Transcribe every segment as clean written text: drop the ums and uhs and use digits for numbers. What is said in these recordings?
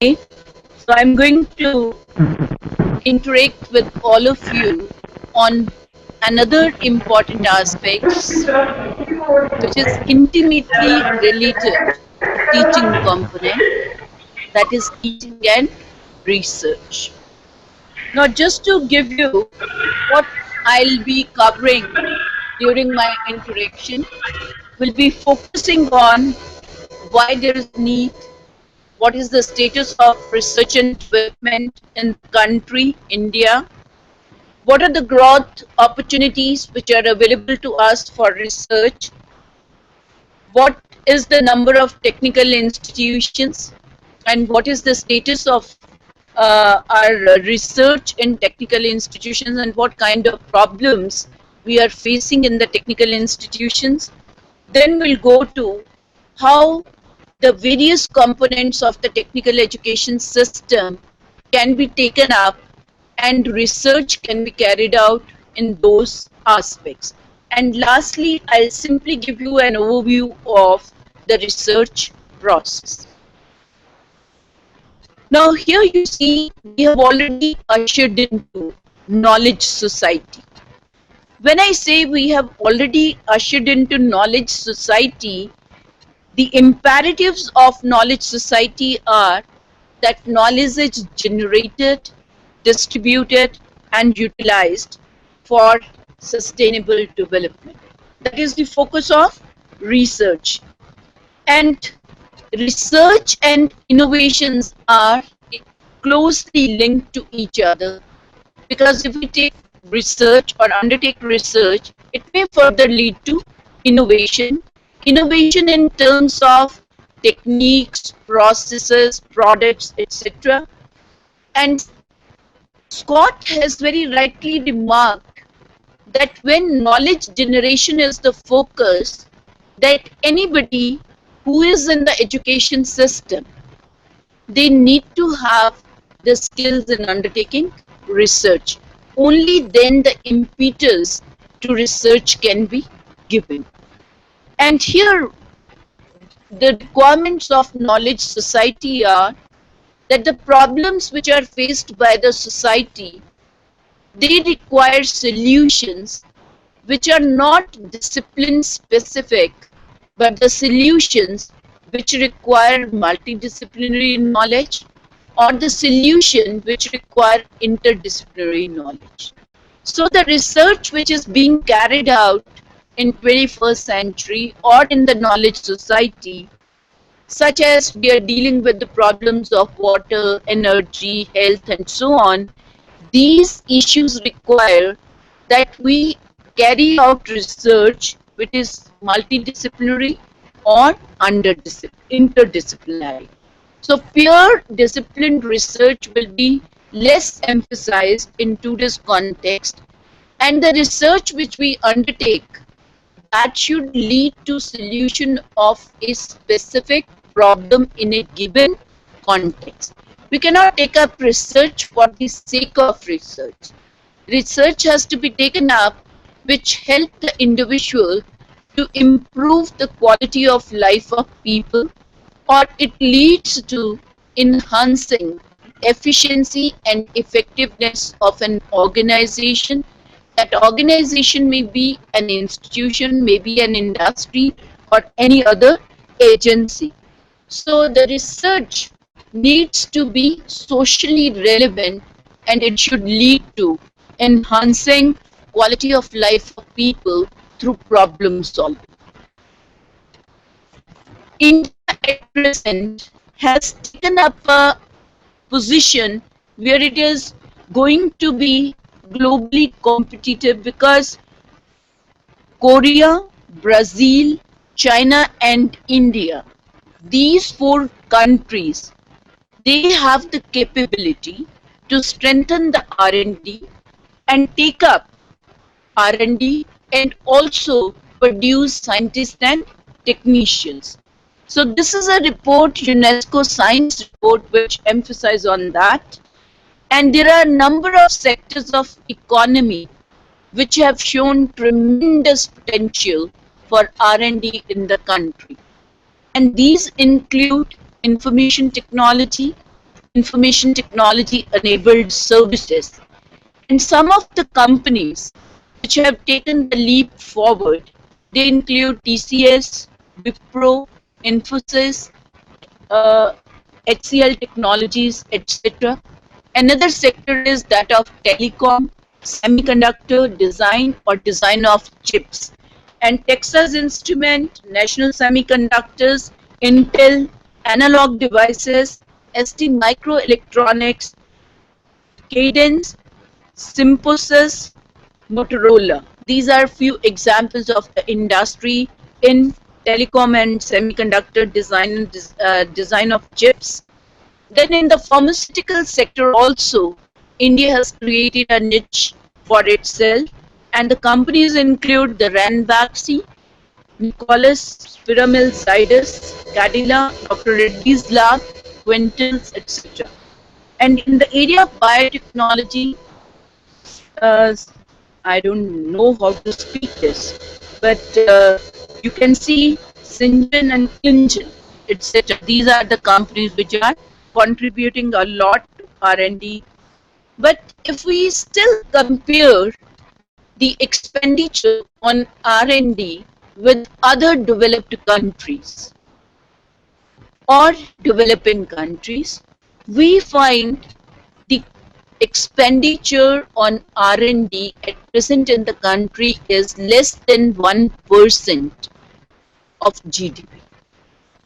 So I'm going to interact with all of you on another important aspect, which is intimately related to teaching component, that is teaching and research. Now, just to give you what I'll be covering during my interaction, will be focusing on why there is need, what is the status of research and development in the country, India, what are the growth opportunities which are available to us for research, what is the number of technical institutions, and what is the status of our research in technical institutions, and what kind of problems we are facing in the technical institutions. Then we'll go to how the various components of the technical education system can be taken up and research can be carried out in those aspects. And lastly, I'll simply give you an overview of the research process. Now here you see we have already ushered into knowledge society. When I say we have already ushered into knowledge society, the imperatives of knowledge society are that knowledge is generated, distributed, and utilized for sustainable development. That is the focus of research. And research and innovations are closely linked to each other, because if we take research or undertake research, it may further lead to innovation. Innovation in terms of techniques, processes, products, etc. And Scott has very rightly remarked that when knowledge generation is the focus, that anybody who is in the education system, they need to have the skills in undertaking research. Only then the impetus to research can be given. And here the requirements of knowledge society are that the problems which are faced by the society, they require solutions which are not discipline specific, but the solutions which require multidisciplinary knowledge, or the solution which require interdisciplinary knowledge. So the research which is being carried out in 21st century or in the knowledge society, such as we are dealing with the problems of water, energy, health, and so on, these issues require that we carry out research which is multidisciplinary or interdisciplinary. So pure disciplined research will be less emphasized in today's context, and the research which we undertake, that should lead to solution of a specific problem in a given context. We cannot take up research for the sake of research. Research has to be taken up which help the individual to improve the quality of life of people, or it leads to enhancing efficiency and effectiveness of an organization. That organization may be an institution, may be an industry, or any other agency. So the research needs to be socially relevant, and it should lead to enhancing quality of life of people through problem solving. India at present has taken up a position where it is going to be globally competitive, because Korea, Brazil, China, and India, these four countries, they have the capability to strengthen the R&D and take up R&D and also produce scientists and technicians. So this is a report, UNESCO science report, which emphasizes on that. And there are a number of sectors of economy which have shown tremendous potential for R&D in the country. And these include information technology, information technology enabled services. And some of the companies which have taken the leap forward, they include TCS, Wipro, Infosys, uh, HCL Technologies, etc. Another sector is that of telecom, semiconductor design or design of chips. And Texas Instrument, National Semiconductors, Intel, Analog Devices, ST Microelectronics, Cadence, Synopsys, Motorola. These are few examples of the industry in telecom and semiconductor design of chips. Then in the pharmaceutical sector also, India has created a niche for itself, and the companies include the Ranbaxy, Nicholas, Pyramid Zydus, Cadila, Dr. Reddy's Lab, Quintils, etc. And in the area of biotechnology, uh, I don't know how to speak this, but you can see Syngene and Clingene, etc. These are the companies which are contributing a lot to R&D. But if we still compare the expenditure on R&D with other developed countries or developing countries, we find the expenditure on R&D at present in the country is less than 1% of GDP.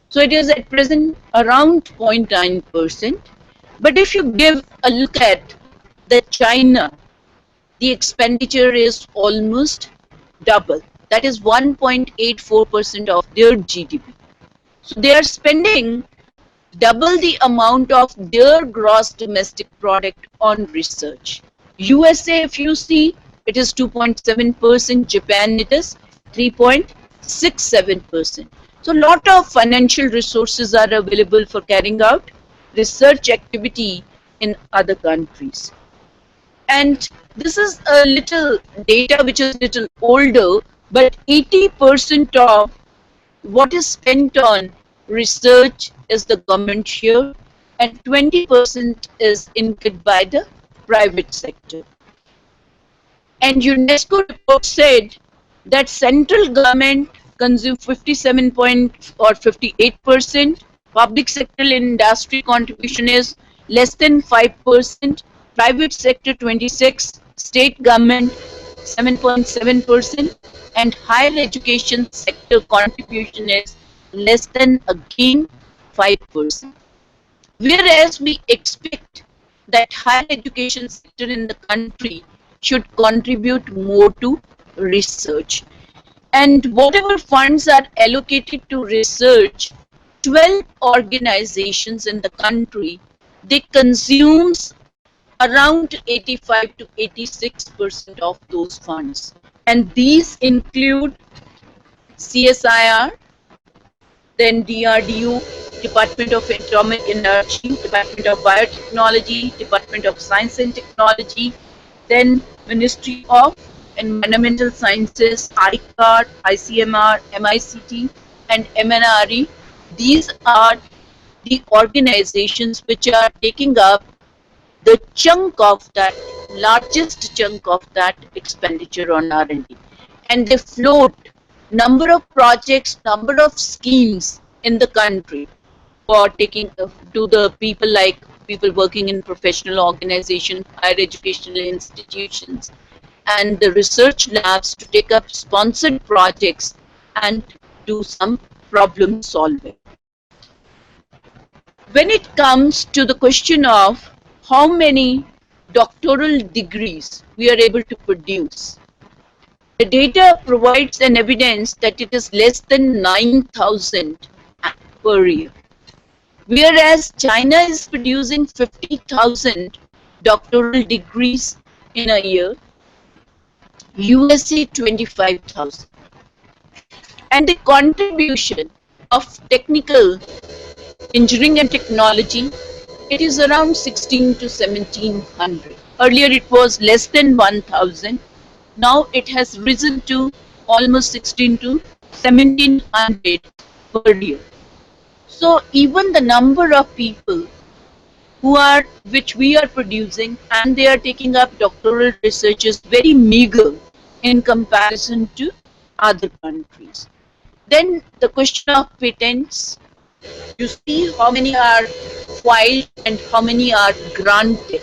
So it is at present around 0.9%. But if you give a look at the China, the expenditure is almost double. That is 1.84% of their GDP. So they are spending double the amount of their gross domestic product on research. USA, if you see, it is 2.7%, Japan it is 3.67%. So a lot of financial resources are available for carrying out research activity in other countries. And this is a little data which is a little older, but 80% of what is spent on research is the government share, and 20% is incurred by the private sector. And UNESCO report said that central government consume 57 point or 58%, public sector industry contribution is less than 5%, private sector 26, state government 7.7%, and higher education sector contribution is less than again 5%. Whereas we expect that higher education sector in the country should contribute more to research. And whatever funds are allocated to research, 12 organizations in the country, they consumes around 85 to 86% of those funds. And these include CSIR, then DRDO, Department of Atomic Energy, Department of Biotechnology, Department of Science and Technology, then Ministry of Environmental Sciences, ICAR, ICMR, MICT, and MNRE. These are the organizations which are taking up the chunk of that, largest chunk of that expenditure on R&D. And they float number of projects, number of schemes in the country for taking to the people like people working in professional organizations, higher educational institutions, and the research labs to take up sponsored projects and do some problem solving. When it comes to the question of how many doctoral degrees we are able to produce, the data provides an evidence that it is less than 9,000 per year. Whereas China is producing 50,000 doctoral degrees in a year, USA 25,000. And the contribution of technical engineering and technology, it is around 16 to 1700. Earlier it was less than 1000. Now it has risen to almost 16 to 1700 per year. So even the number of people which we are producing, and they are taking up doctoral research is very meager in comparison to other countries. Then the question of patents, you see how many are filed and how many are granted.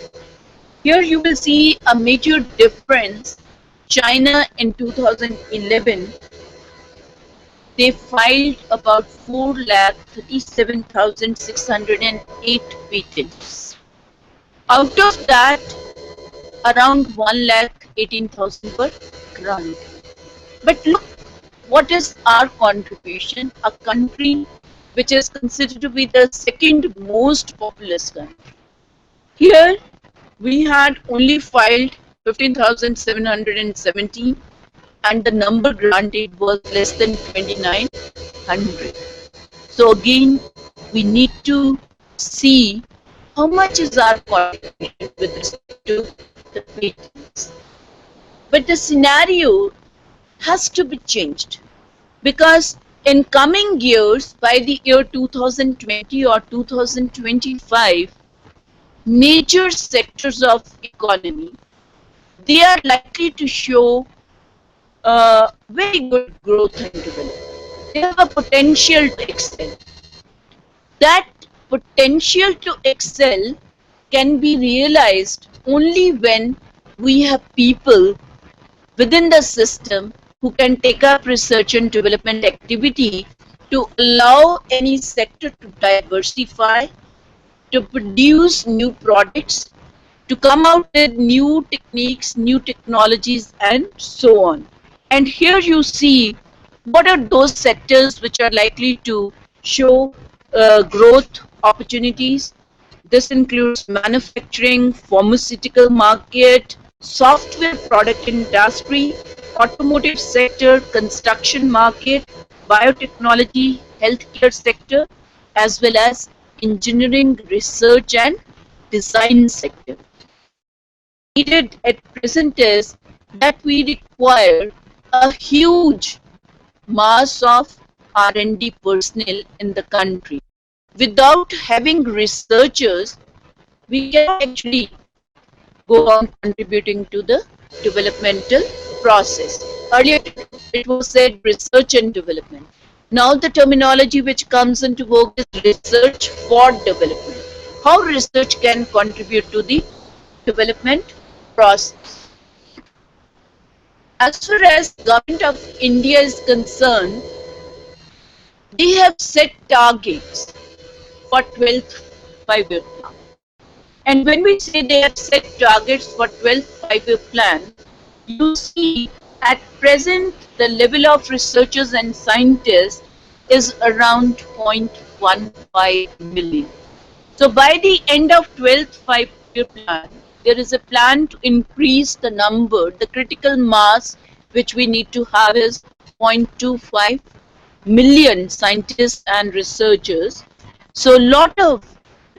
Here you will see a major difference. China in 2011, they filed about 4,37,608 patents. Out of that, around 1,18,000 were granted. But look, what is our contribution? A country which is considered to be the second most populous country. Here, we had only filed 15,717 and the number granted was less than 2,900. So again, we need to see how much is our contribution with respect to the patents. But the scenario has to be changed, because in coming years, by the year 2020 or 2025, major sectors of economy, they are likely to show very good growth and development. They have a potential to excel. That potential to excel can be realized only when we have people within the system who can take up research and development activity to allow any sector to diversify, to produce new products, to come out with new techniques, new technologies, and so on. And here you see what are those sectors which are likely to show growth opportunities. This includes manufacturing, pharmaceutical market, software product industry, automotive sector, construction market, biotechnology, healthcare sector, as well as engineering, research and design sector. Needed at present is that we require a huge mass of R&D personnel in the country. Without having researchers, we cannot actually go on contributing to the developmental process. Earlier it was said research and development. Now the terminology which comes into vogue is research for development. How research can contribute to the development process. As far as government of India is concerned, they have set targets for 12th five-year plan. And when we say they have set targets for 12th five-year plan, you see at present the level of researchers and scientists is around 0.15 million. So by the end of 12th five-year plan, there is a plan to increase the number, the critical mass which we need to have is 0.25 million scientists and researchers. So a lot of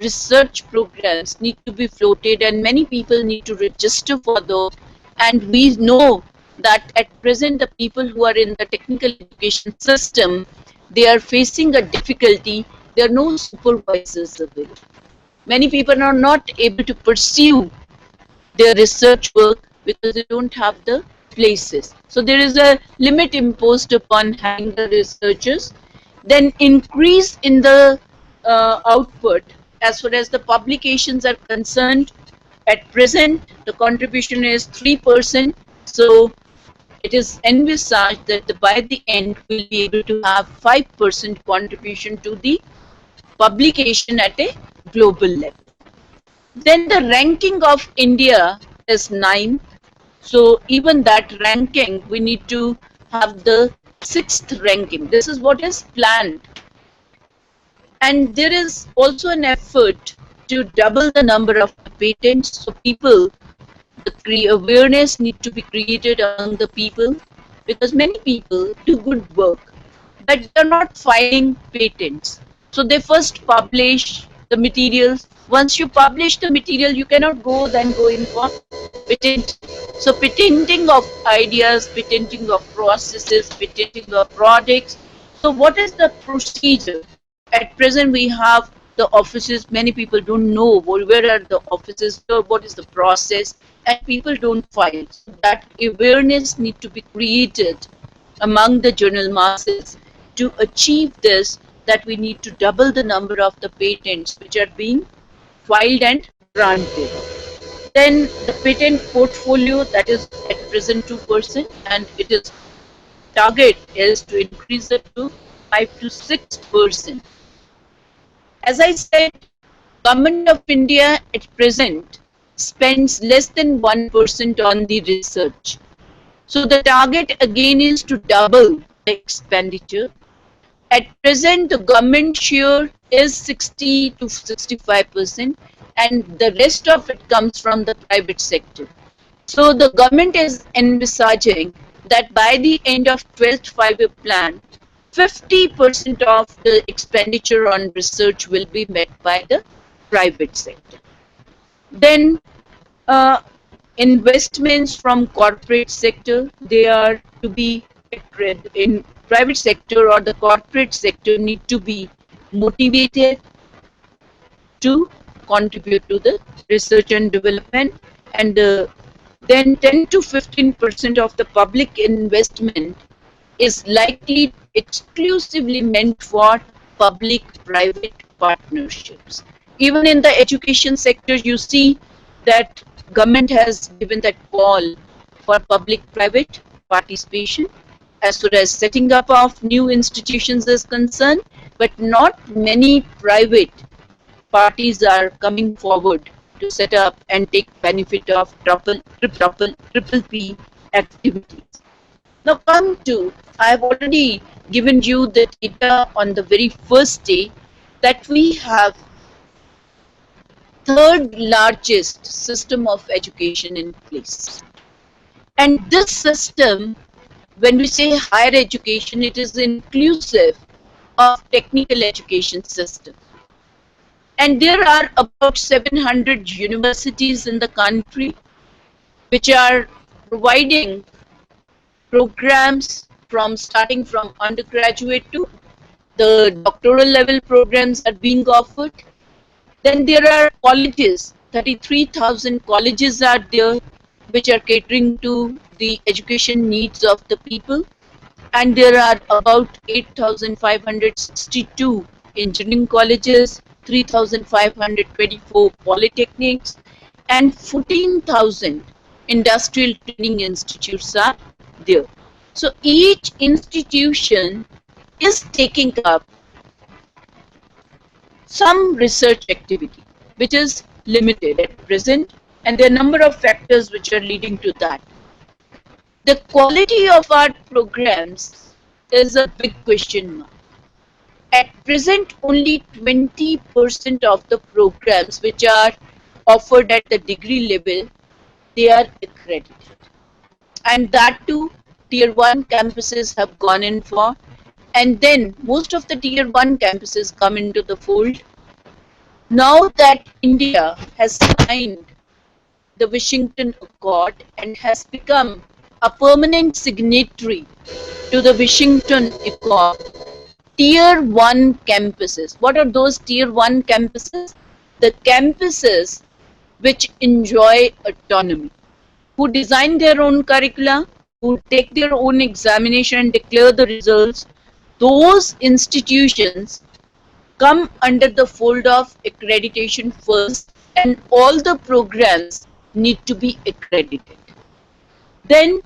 research programs need to be floated and many people need to register for those. And we know that at present the people who are in the technical education system, they are facing a difficulty. There are no supervisors available. Many people are not able to pursue their research work because they don't have the places. So there is a limit imposed upon having the researchers. Then increase in the output as far as the publications are concerned. At present, the contribution is 3%. So it is envisaged that by the end we'll be able to have 5% contribution to the publication at a global level. Then the ranking of India is 9th. So even that ranking, we need to have the 6th ranking. This is what is planned. And there is also an effort to double the number of patents. So people, the awareness need to be created among the people, because many people do good work, but they're not filing patents. So they first publish the materials. Once you publish the material, you cannot then go in for patent. So patenting of ideas, patenting of processes, patenting of products. So what is the procedure? At present, we have the offices. Many people don't know where are the offices, what is the process, and people don't file. So that awareness need to be created among the general masses to achieve this, that we need to double the number of the patents which are being filed and granted. Then the patent portfolio, that is at present 2%, and it is target is to increase it to 5 to 6%. As I said, Government of India at present spends less than 1% on the research. So the target again is to double the expenditure. At present, the government share is 60 to 65%, and the rest of it comes from the private sector. So the government is envisaging that by the end of 12th five-year plan, 50% of the expenditure on research will be met by the private sector. Then uh, investments from corporate sector, they are to be in private sector or the corporate sector need to be motivated to contribute to the research and development, and then 10 to 15% of the public investment is likely exclusively meant for public-private partnerships. Even in the education sector, you see that government has given that call for public-private participation as far as setting up of new institutions is concerned, but not many private parties are coming forward to set up and take benefit of triple P activities. Now come to, I have already given you the data on the very first day that we have third largest system of education in place. And this system, when we say higher education, it is inclusive of technical education system. And there are about 700 universities in the country which are providing programs from starting from undergraduate to the doctoral level programs are being offered. Then there are colleges, 33,000 colleges are there which are catering to the education needs of the people. And there are about 8,562 engineering colleges, 3,524 polytechnics, and 14,000 industrial training institutes are there. So each institution is taking up some research activity which is limited at present, and there are a number of factors which are leading to that. The quality of our programs is a big question mark. At present, only 20% of the programs which are offered at the degree level, they are accredited. And that too, tier 1 campuses have gone in for, and then most of the tier 1 campuses come into the fold. Now that India has signed the Washington Accord and has become a permanent signatory to the Washington Accord, tier 1 campuses. What are those tier 1 campuses? The campuses which enjoy autonomy, who design their own curricula, who take their own examination and declare the results. Those institutions come under the fold of accreditation first, and all the programs need to be accredited. Then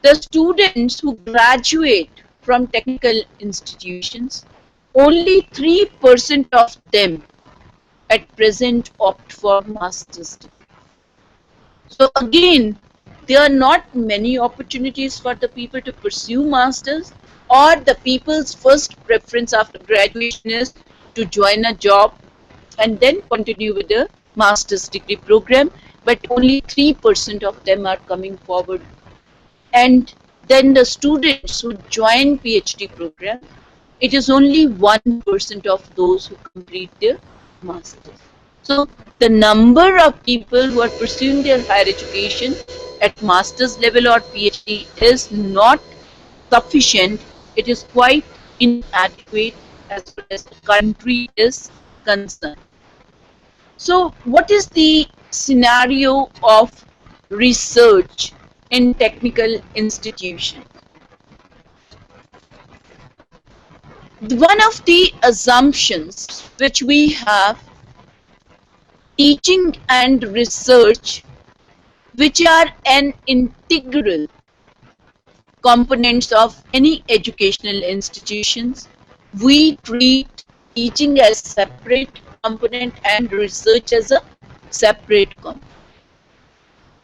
the students who graduate from technical institutions, only 3% of them at present opt for master's degree. So again, there are not many opportunities for the people to pursue masters, or the people's first preference after graduation is to join a job and then continue with the master's degree program, but only 3% of them are coming forward. And then the students who join PhD program, it is only 1% of those who complete their masters. So the number of people who are pursuing their higher education at master's level or PhD is not sufficient. It is quite inadequate as far as the country is concern. So, what is the scenario of research in technical institutions? One of the assumptions which we have, teaching and research, which are an integral components of any educational institutions, we treat teaching as separate component and research as a separate component.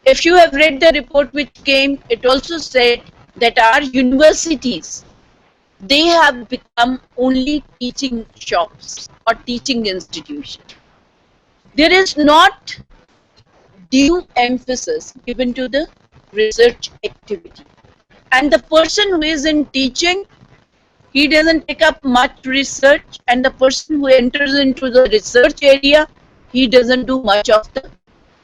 If you have read the report which came, it also said that our universities, they have become only teaching shops or teaching institutions. There is not due emphasis given to the research activity. And the person who is in teaching, he doesn't take up much research, and the person who enters into the research area, he doesn't do much of the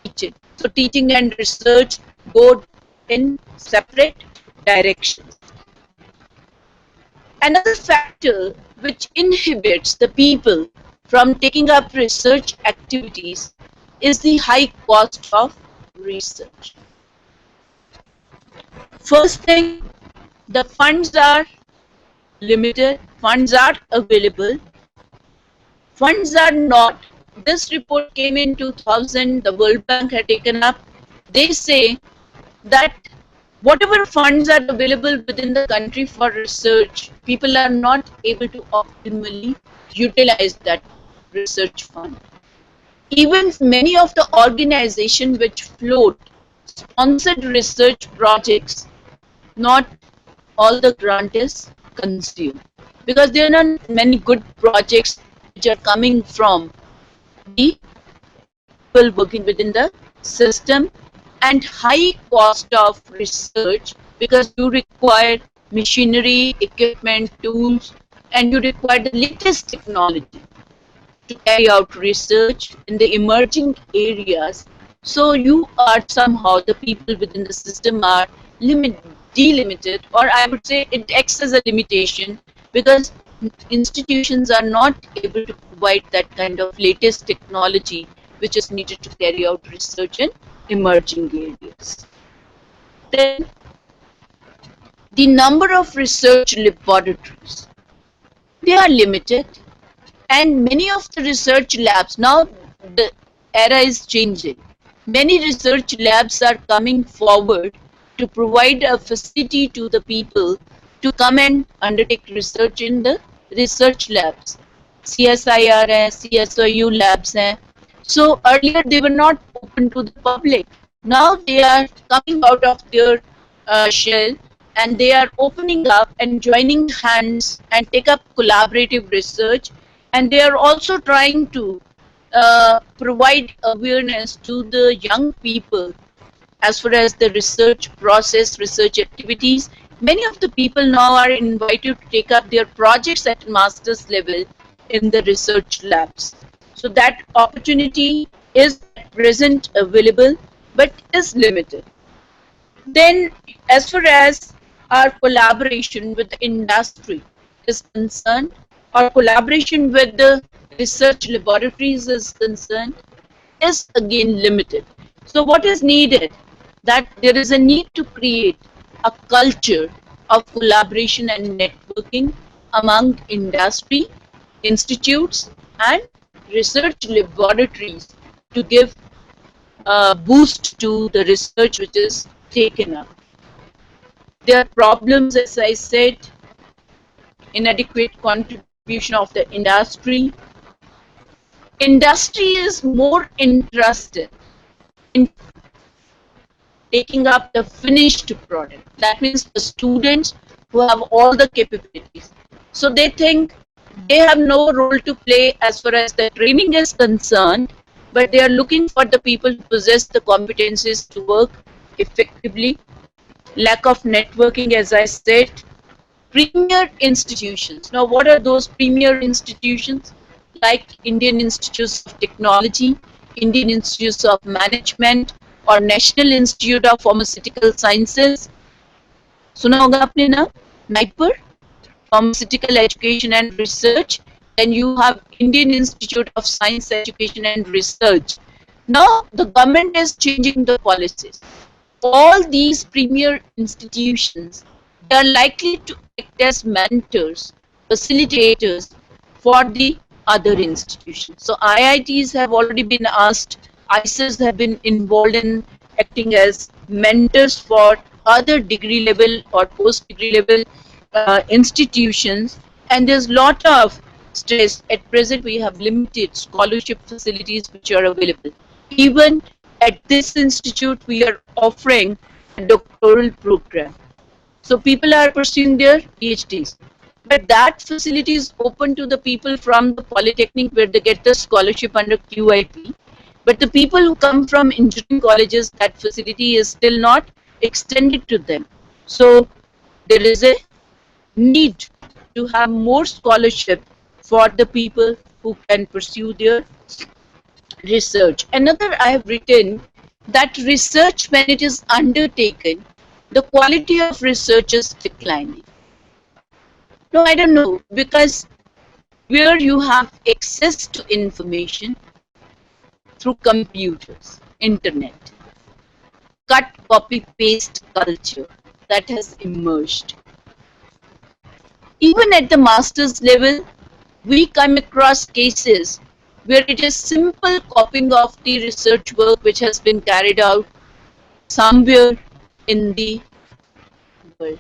teaching. So teaching and research go in separate directions. Another factor which inhibits the people from taking up research activities is the high cost of research. First thing, the funds are limited, funds are available, funds are not. This report came in 2000, the World Bank had taken up. They say that whatever funds are available within the country for research, people are not able to optimally utilize that research fund. Even many of the organizations which float sponsored research projects, not all the grant is consumed, because there are not many good projects which are coming from the people working within the system, and high cost of research because you require machinery, equipment, tools, and you require the latest technology to carry out research in the emerging areas. So you are somehow, the people within the system are delimited, or I would say it acts as a limitation, because institutions are not able to provide that kind of latest technology which is needed to carry out research in emerging areas. Then the number of research laboratories, they are limited, and many of the research labs, now the era is changing. Many research labs are coming forward to provide a facility to the people to come and undertake research in the research labs. CSIR hai, CSIU labs hai. So earlier they were not open to the public. Now they are coming out of their shell, and they are opening up and joining hands and take up collaborative research, and they are also trying to provide awareness to the young people as far as the research process, research activities. Many of the people now are invited to take up their projects at master's level in the research labs. So that opportunity is at present available, but is limited. Then, as far as our collaboration with the industry is concerned, or collaboration with the research laboratories is concerned, is again limited. So what is needed? That there is a need to create a culture of collaboration and networking among industry, institutes, and research laboratories to give a boost to the research which is taken up. There are problems, as I said, inadequate contribution of the industry. Industry is more interested in taking up the finished product. That means the students who have all the capabilities. So they think they have no role to play as far as the training is concerned, but they are looking for the people who possess the competencies to work effectively. Lack of networking, as I said. Premier institutions. Now, what are those premier institutions? Like Indian Institutes of Technology, Indian Institutes of Management, or National Institute of Pharmaceutical Sciences. सुना होगा आपने ना, NIPER, Pharmaceutical Education and Research, then you have Indian Institute of Science Education and Research. Now the government is changing the policies. All these premier institutions, they are likely to act as mentors, facilitators for the other institutions. So IITs have already been asked, ICES have been involved in acting as mentors for other degree level or post degree level institutions, and there's lot of stress. At present we have limited scholarship facilities which are available. Even at this institute we are offering a doctoral program, so people are pursuing their PhDs, but that facility is open to the people from the polytechnic where they get the scholarship under QIP. But the people who come from engineering colleges, that facility is still not extended to them. So there is a need to have more scholarship for the people who can pursue their research. Another, I have written that research, when it is undertaken, the quality of research is declining. No, I don't know, because where you have access to information through computers, internet, cut, copy, paste culture that has emerged. Even at the master's level, we come across cases where it is simple copying of the research work which has been carried out somewhere in the world.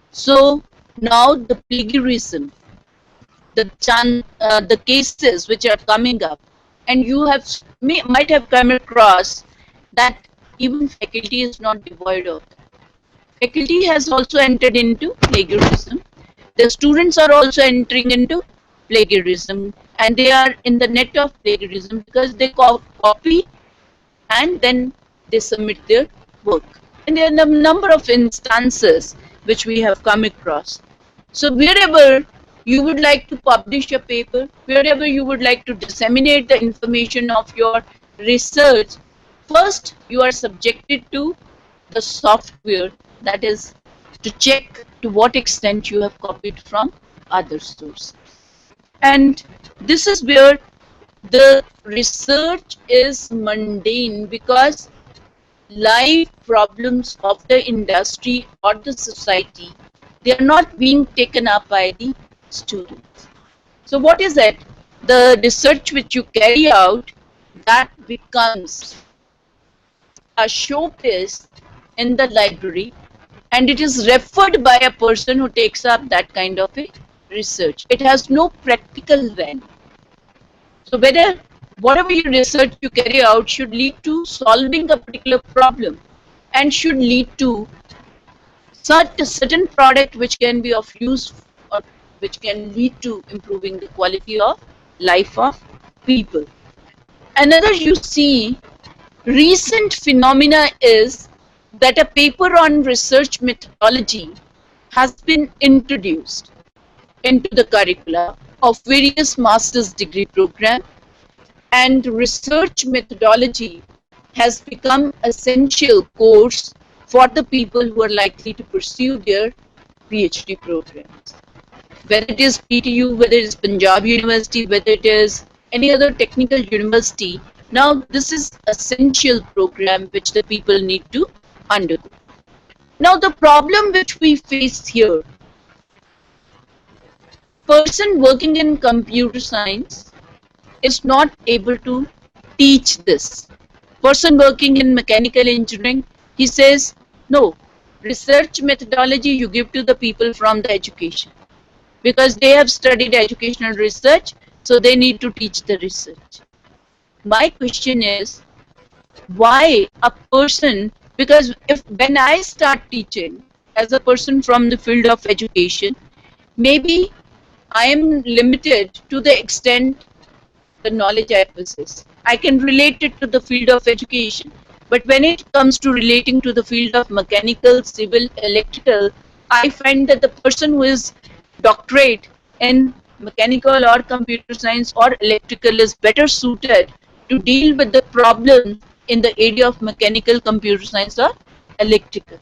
So now the plagiarism, the cases which are coming up, and you have might have come across that even faculty is not devoid of that. Faculty has also entered into plagiarism. The students are also entering into plagiarism, and they are in the net of plagiarism because they copy and then they submit their work. And there are a number of instances which we have come across. So wherever you would like to publish a paper, wherever you would like to disseminate the information of your research, first you are subjected to the software, that is to check to what extent you have copied from other sources. And this is where the research is mundane, because live problems of the industry or the society, they are not being taken up by the students. So what is it? The research which you carry out, that becomes a showpiece in the library, and it is referred by a person who takes up that kind of a research. It has no practical value. So whether whatever your research you carry out should lead to solving a particular problem and should lead to such a certain product which can be of use or which can lead to improving the quality of life of people. Another, you see, recent phenomena is that a paper on research methodology has been introduced into the curricula of various master's degree programs, and research methodology has become essential course for the people who are likely to pursue their PhD programs. Whether it is PTU, whether it is Punjab University, whether it is any other technical university, now this is essential program which the people need to undergo. Now the problem which we face here, person working in computer science is not able to teach this. Person working in mechanical engineering, he says, no, research methodology you give to the people from the education, because they have studied educational research, so they need to teach the research. My question is, why a person, because if when I start teaching as a person from the field of education, maybe I am limited to the extent the knowledge I possess. I can relate it to the field of education, but when it comes to relating to the field of mechanical, civil, electrical, I find that the person who is doctorate in mechanical or computer science or electrical is better suited to deal with the problem in the area of mechanical, computer science or electrical.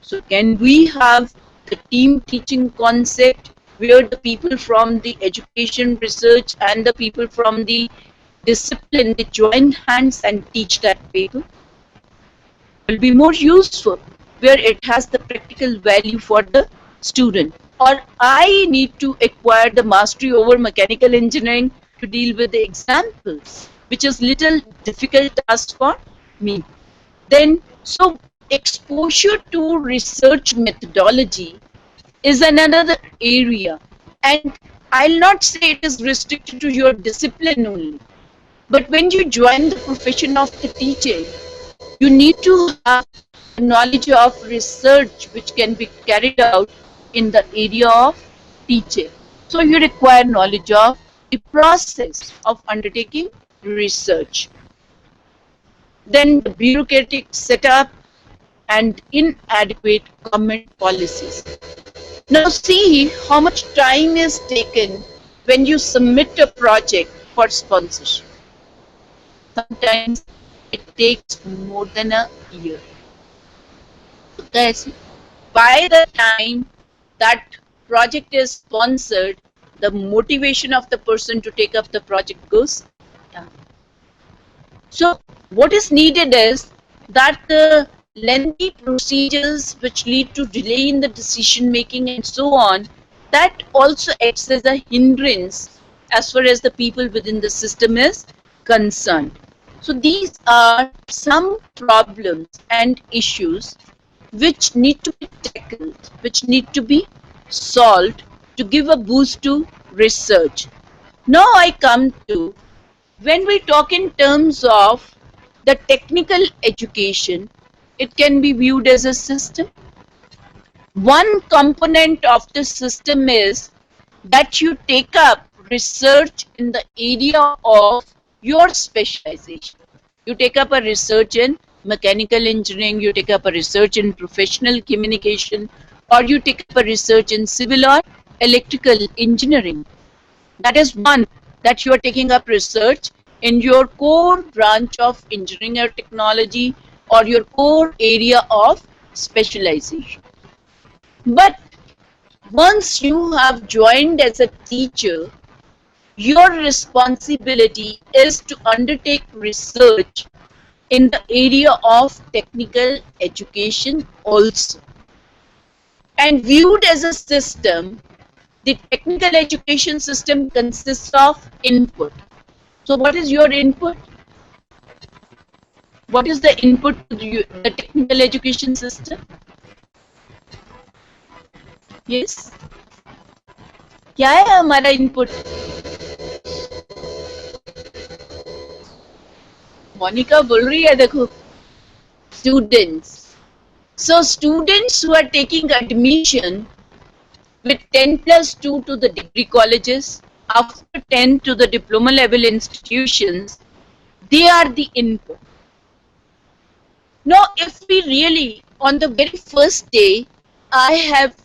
So can we have the team teaching concept where the people from the education research and the people from the discipline, they join hands and teach that paper, will be more useful, where it has the practical value for the student. Or I need to acquire the mastery over mechanical engineering to deal with the examples, which is little difficult task for me. Then, so exposure to research methodology is another area, and I'll not say it is restricted to your discipline only, but when you join the profession of the teaching, you need to have knowledge of research which can be carried out in the area of teaching. So you require knowledge of the process of undertaking research. Then the bureaucratic setup and inadequate government policies. Now see how much time is taken when you submit a project for sponsorship. Sometimes it takes more than a year. Guys, by the time that project is sponsored, the motivation of the person to take up the project goes down. So what is needed is that the lengthy procedures which lead to delay in the decision making and so on, that also acts as a hindrance as far as the people within the system is concerned. So these are some problems and issues which need to be tackled, which need to be solved to give a boost to research. Now I come to, when we talk in terms of the technical education, it can be viewed as a system. One component of the system is that you take up research in the area of your specialization. You take up a research in mechanical engineering, you take up a research in professional communication, or you take up a research in civil or electrical engineering. That is one, that you are taking up research in your core branch of engineering or technology or your core area of specialization. But once you have joined as a teacher, your responsibility is to undertake research in the area of technical education also. And viewed as a system, the technical education system consists of input. So what is your input? What is the input to the technical education system? Yes? क्या है हमारा input? Monika बोल रही है देखो, students. So students who are taking admission with 10 plus 2 to the degree colleges, after 10 to the diploma level institutions, they are the input. Now, if we really, on the very first day, I have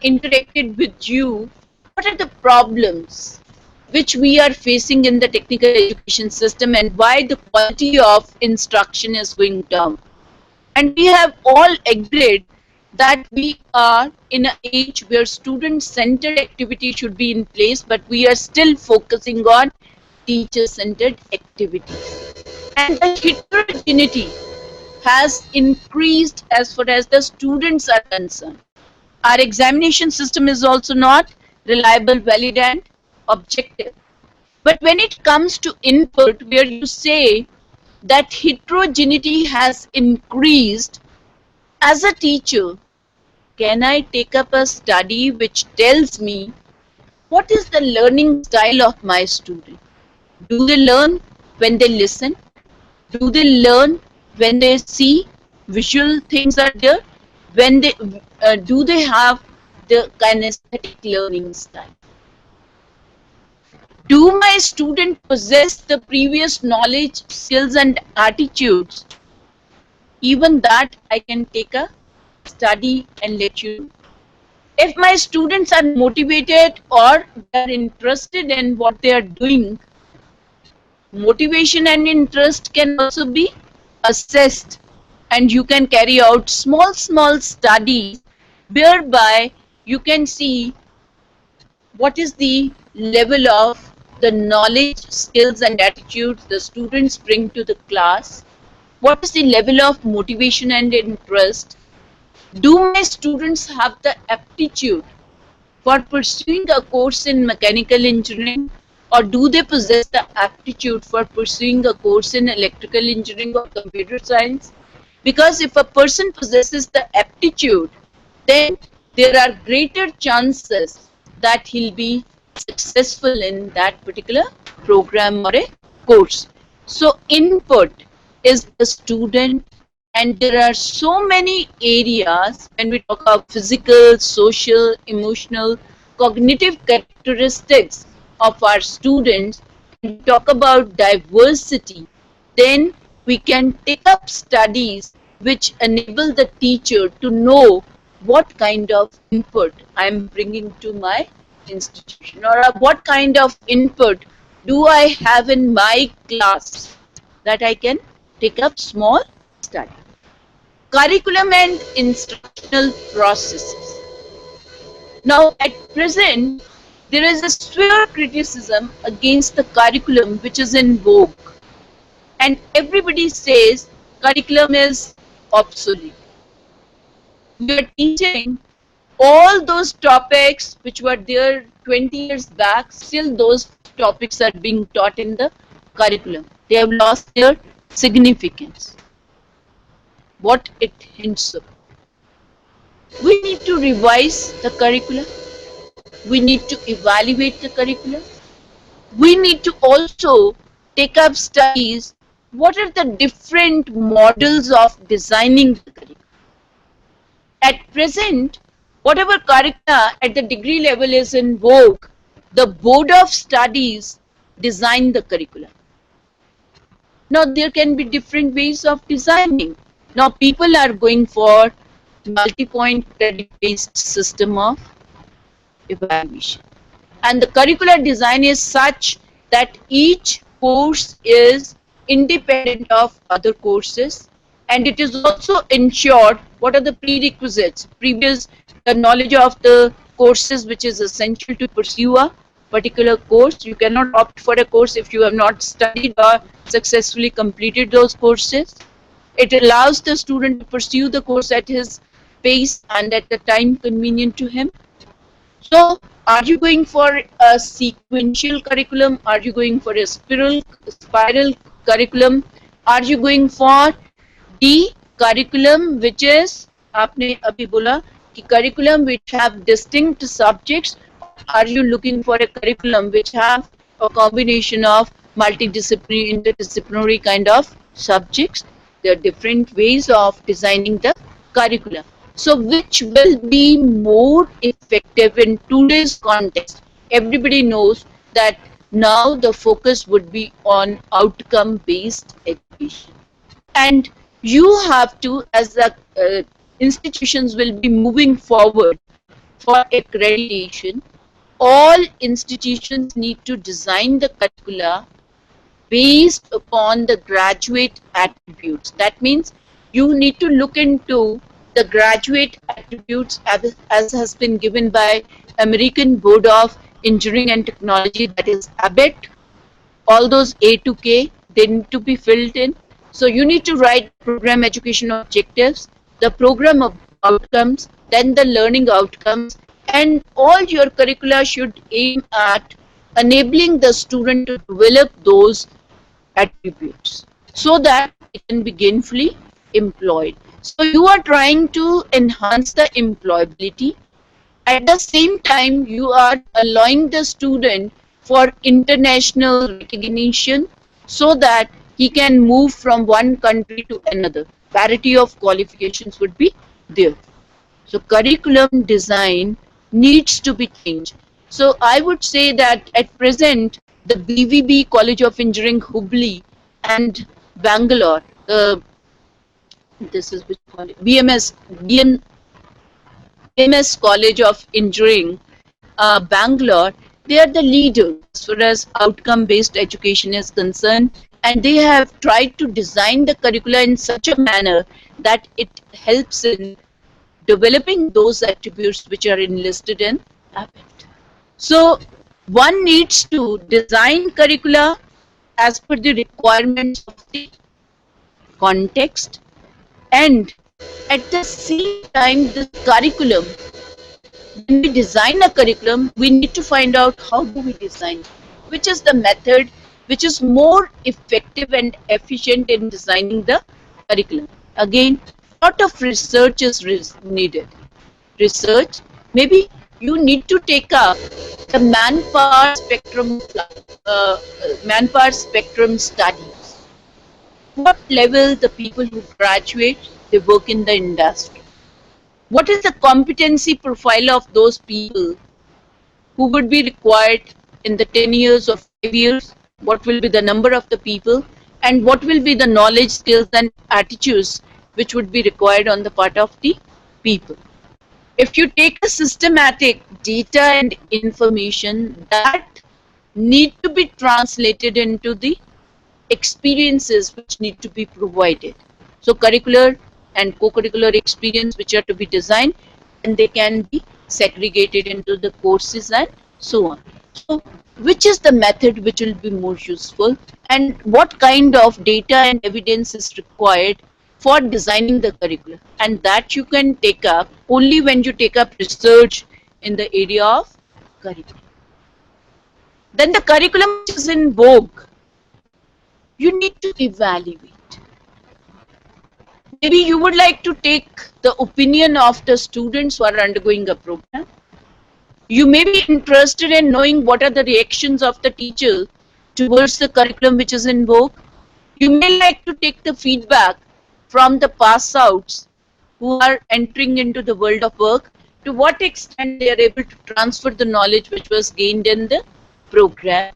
interacted with you, what are the problems which we are facing in the technical education system and why the quality of instruction is going down? And we have all agreed that we are in an age where student-centered activity should be in place, but we are still focusing on teacher-centered activities. And the heterogeneity has increased as far as the students are concerned. Our examination system is also not reliable, valid, and objective. But when it comes to input, where you say that heterogeneity has increased, as a teacher, can I take up a study which tells me what is the learning style of my student? Do they learn when they listen? Do they learn when they see visual things are there? When they do they have the kinesthetic learning style? Do my student possess the previous knowledge, skills, and attitudes? Even that I can take a study and let you know. If my students are motivated or they are interested in what they are doing, motivation and interest can also be assessed, and you can carry out small studies whereby you can see what is the level of the knowledge, skills and attitudes the students bring to the class, what is the level of motivation and interest, do my students have the aptitude for pursuing a course in mechanical engineering, or do they possess the aptitude for pursuing a course in electrical engineering or computer science? Because if a person possesses the aptitude, then there are greater chances that he'll be successful in that particular program or a course. So input is the student, and there are so many areas when we talk about physical, social, emotional, cognitive characteristics of our students, and we talk about diversity, then we can take up studies which enable the teacher to know what kind of input I am bringing to my institution, or what kind of input do I have in my class that I can take up small study. Curriculum and instructional processes. Now, at present, there is a severe criticism against the curriculum which is in vogue, and everybody says curriculum is obsolete. We are teaching all those topics which were there 20 years back, still those topics are being taught in the curriculum. They have lost their significance. What it hints of. We need to revise the curriculum. We need to evaluate the curriculum. We need to also take up studies. What are the different models of designing the curriculum? At present, whatever curricula at the degree level is in vogue, the Board of Studies design the curriculum. Now, there can be different ways of designing. Now, people are going for multi-point credit-based system of evaluation. And the curricular design is such that each course is independent of other courses, and it is also ensured what are the prerequisites, previous the knowledge of the courses which is essential to pursue a particular course. You cannot opt for a course if you have not studied or successfully completed those courses. It allows the student to pursue the course at his pace and at the time convenient to him. So, are you going for a sequential curriculum? Are you going for a spiral curriculum? Are you going for the curriculum which is, आपने अभी बोला कि curriculum which have distinct subjects? Are you looking for a curriculum which have a combination of multidisciplinary, interdisciplinary kind of subjects? There are different ways of designing the curriculum. So, which will be more effective in today's context? Everybody knows that now the focus would be on outcome-based education. And you have to, as the institutions will be moving forward for accreditation, all institutions need to design the curricula based upon the graduate attributes. That means you need to look into the graduate attributes as has been given by American Board of Engineering and Technology, that is ABET. All those A to K, they need to be filled in. So you need to write program education objectives, the program of outcomes, then the learning outcomes, and all your curricula should aim at enabling the student to develop those attributes so that it can be gainfully employed. So you are trying to enhance the employability. At the same time, you are allowing the student for international recognition so that he can move from one country to another. Parity of qualifications would be there. So curriculum design needs to be changed. So I would say that at present, the BVB College of Engineering Hubli and Bangalore, this is which college? BMS College of Engineering, Bangalore, they are the leaders as far as outcome-based education is concerned, and they have tried to design the curricula in such a manner that it helps in developing those attributes which are enlisted in ABET. So one needs to design curricula as per the requirements of the context, and at the same time this curriculum, when we design a curriculum, we need to find out how do we design, which is the method which is more effective and efficient in designing the curriculum. Again, lot of research is needed. Research, maybe you need to take up the manpower spectrum studies. What level the people who graduate, they work in the industry. What is the competency profile of those people who would be required in the 10 years or 5 years? What will be the number of the people, and what will be the knowledge, skills and attitudes which would be required on the part of the people? If you take a systematic data and information that need to be translated into the experiences which need to be provided. So curricular and co-curricular experience which are to be designed, and they can be segregated into the courses and so on. So which is the method which will be more useful, and what kind of data and evidence is required for designing the curriculum, and that you can take up only when you take up research in the area of curriculum. Then the curriculum which is in vogue, you need to evaluate. Maybe you would like to take the opinion of the students who are undergoing a program. You may be interested in knowing what are the reactions of the teacher towards the curriculum which is in vogue. You may like to take the feedback from the pass outs who are entering into the world of work, to what extent they are able to transfer the knowledge which was gained in the program.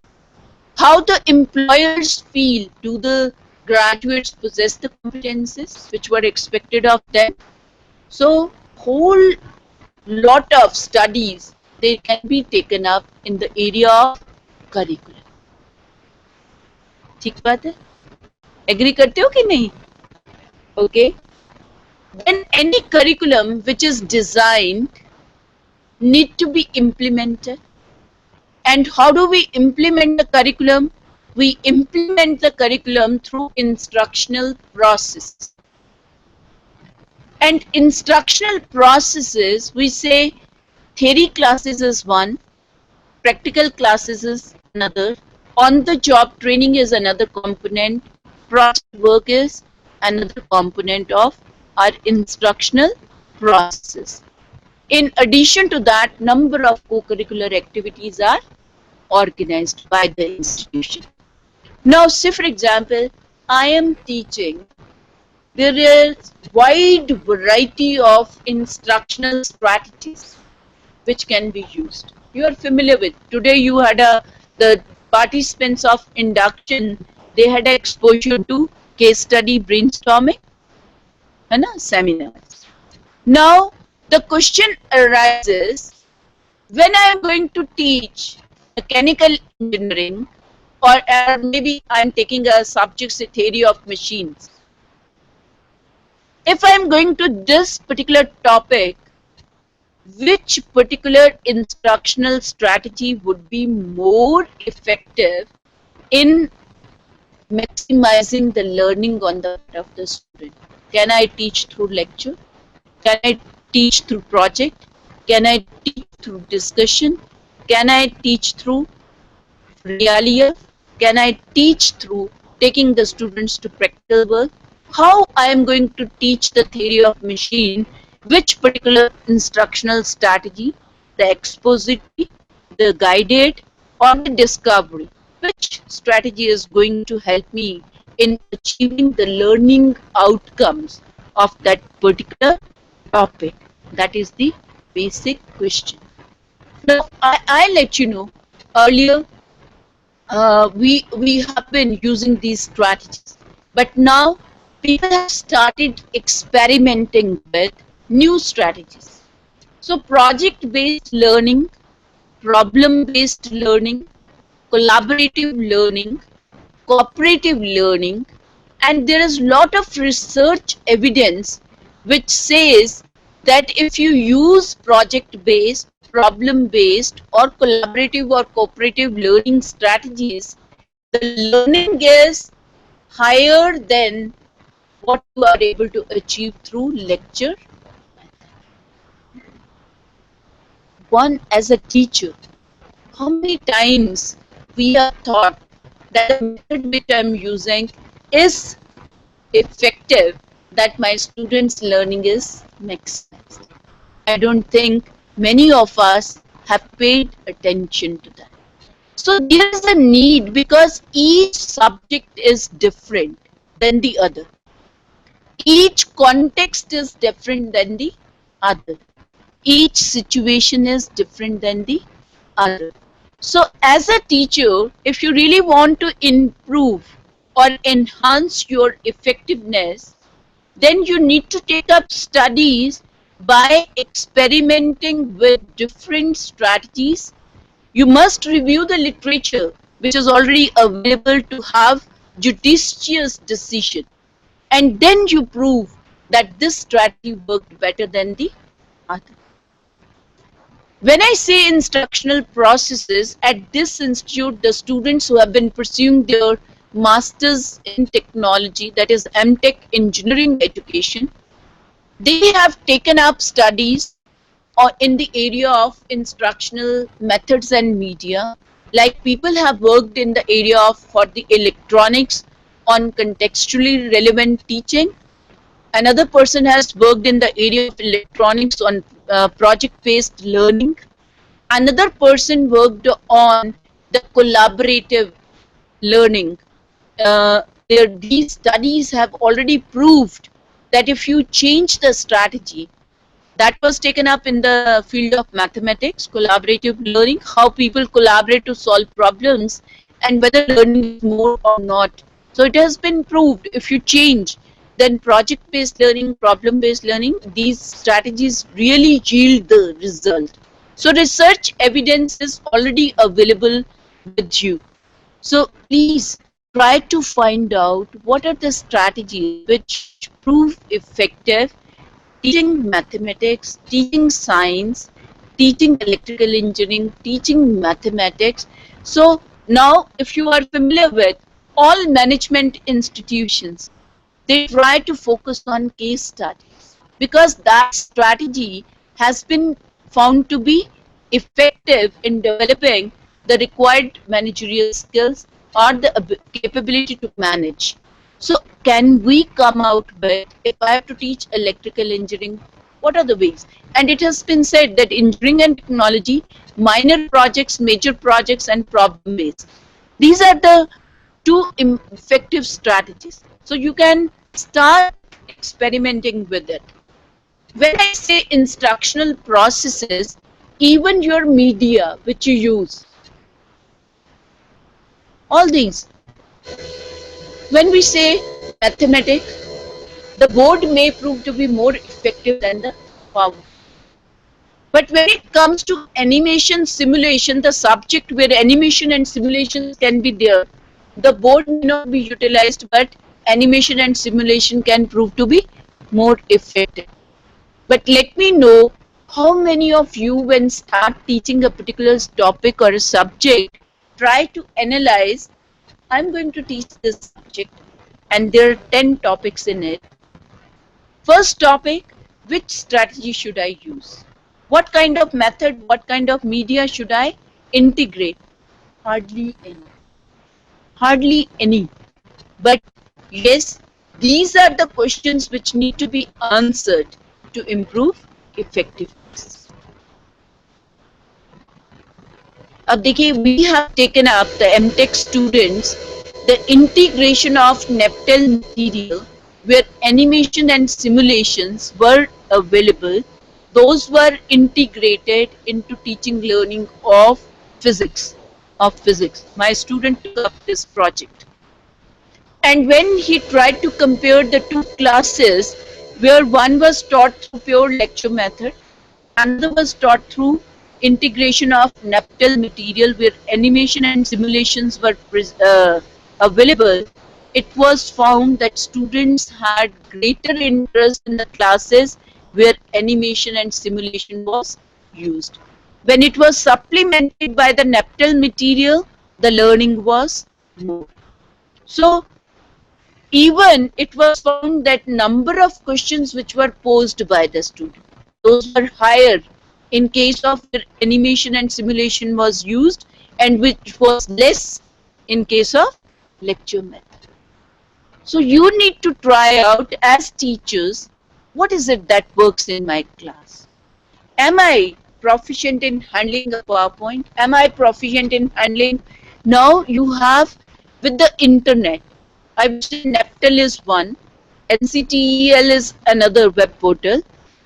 How the employers feel, do the graduates possess the competencies which were expected of them? So whole lot of studies, they can be taken up in the area of curriculum. ठीक बात है? Agree करते हो कि नहीं? Okay. Then any curriculum which is designed need to be implemented. And how do we implement the curriculum? We implement the curriculum through instructional process. And instructional processes, we say theory classes is one, practical classes is another, on the job training is another component, project work is another component of our instructional processes. In addition to that, number of co-curricular activities are organized by the institution. Now, say for example, I am teaching. There is wide variety of instructional strategies which can be used. You are familiar with. Today you had the participants of induction, they had exposure to case study brainstorming and seminars. Now the question arises, when I am going to teach mechanical engineering, or maybe I am taking a subject, say theory of machines. If I am going to this particular topic, which particular instructional strategy would be more effective in maximizing the learning on the part of the student? Can I teach through lecture? Can I teach through project? Can I teach through discussion? Can I teach through realia? Can I teach through taking the students to practical work? How I am going to teach the theory of machine, which particular instructional strategy, the expository, the guided or the discovery, which strategy is going to help me in achieving the learning outcomes of that particular topic? That is the basic question. Now, I let you know earlier we have been using these strategies, but now people have started experimenting with new strategies. So project based learning, problem based learning, collaborative learning, cooperative learning, and there is lot of research evidence which says that if you use project based problem-based or collaborative or cooperative learning strategies, the learning is higher than what you are able to achieve through lecture. One, as a teacher, how many times we are taught that the method which I am using is effective, that my students' learning is maximized. I don't think many of us have paid attention to that. So there is a need, because each subject is different than the other. Each context is different than the other. Each situation is different than the other. So as a teacher, if you really want to improve or enhance your effectiveness, then you need to take up studies by experimenting with different strategies. You must review the literature which is already available to have judicious decision, and then you prove that this strategy worked better than the other. When I say instructional processes, at this institute, the students who have been pursuing their masters in technology, that is MTech engineering education, they have taken up studies in the area of instructional methods and media. Like, people have worked in the area of for the electronics on contextually relevant teaching. Another person has worked in the area of electronics on project-based learning. Another person worked on the collaborative learning. These studies have already proved that if you change the strategy, that was taken up in the field of mathematics, collaborative learning, how people collaborate to solve problems, and whether learning is more or not. So it has been proved, if you change, then project-based learning, problem-based learning, these strategies really yield the result. So research evidence is already available with you. So please try to find out what are the strategies which prove effective teaching mathematics, teaching science, teaching electrical engineering, teaching mathematics. So now, if you are familiar with all management institutions, they try to focus on case studies, because that strategy has been found to be effective in developing the required managerial skills or the capability to manage. So can we come out with, if I have to teach electrical engineering, what are the ways? And it has been said that engineering and technology, minor projects, major projects, and problem based. These are the two effective strategies. So you can start experimenting with it. When I say instructional processes, even your media which you use, all these. When we say mathematics, the board may prove to be more effective than the power. But when it comes to animation simulation, the subject where animation and simulations can be there, the board may not be utilized, but animation and simulation can prove to be more effective. But let me know how many of you, when start teaching a particular topic or a subject, try to analyze, I'm going to teach this subject and there are 10 topics in it. First topic, which strategy should I use? What kind of method, what kind of media should I integrate? Hardly any. Hardly any. But yes, these are the questions which need to be answered to improve effectiveness. अब देखिए, we have taken up the MTech students the integration of Neptel material where animation and simulations were available. Those were integrated into teaching learning of physics. My student took up this project. And when he tried to compare the two classes, where one was taught through pure lecture method, another was taught through integration of Neptel material where animation and simulations were available, it was found that students had greater interest in the classes where animation and simulation was used. When it was supplemented by the NAPTEL material, the learning was more. So even it was found that number of questions which were posed by the student, those were higher in case of where animation and simulation was used, and which was less in case of lecture method. So you need to try out as teachers, what is it that works in my class? Am I proficient in handling a PowerPoint? Am I proficient in handling? Now you have with the internet, I would say NAPTEL is one, NCTEL is another web portal.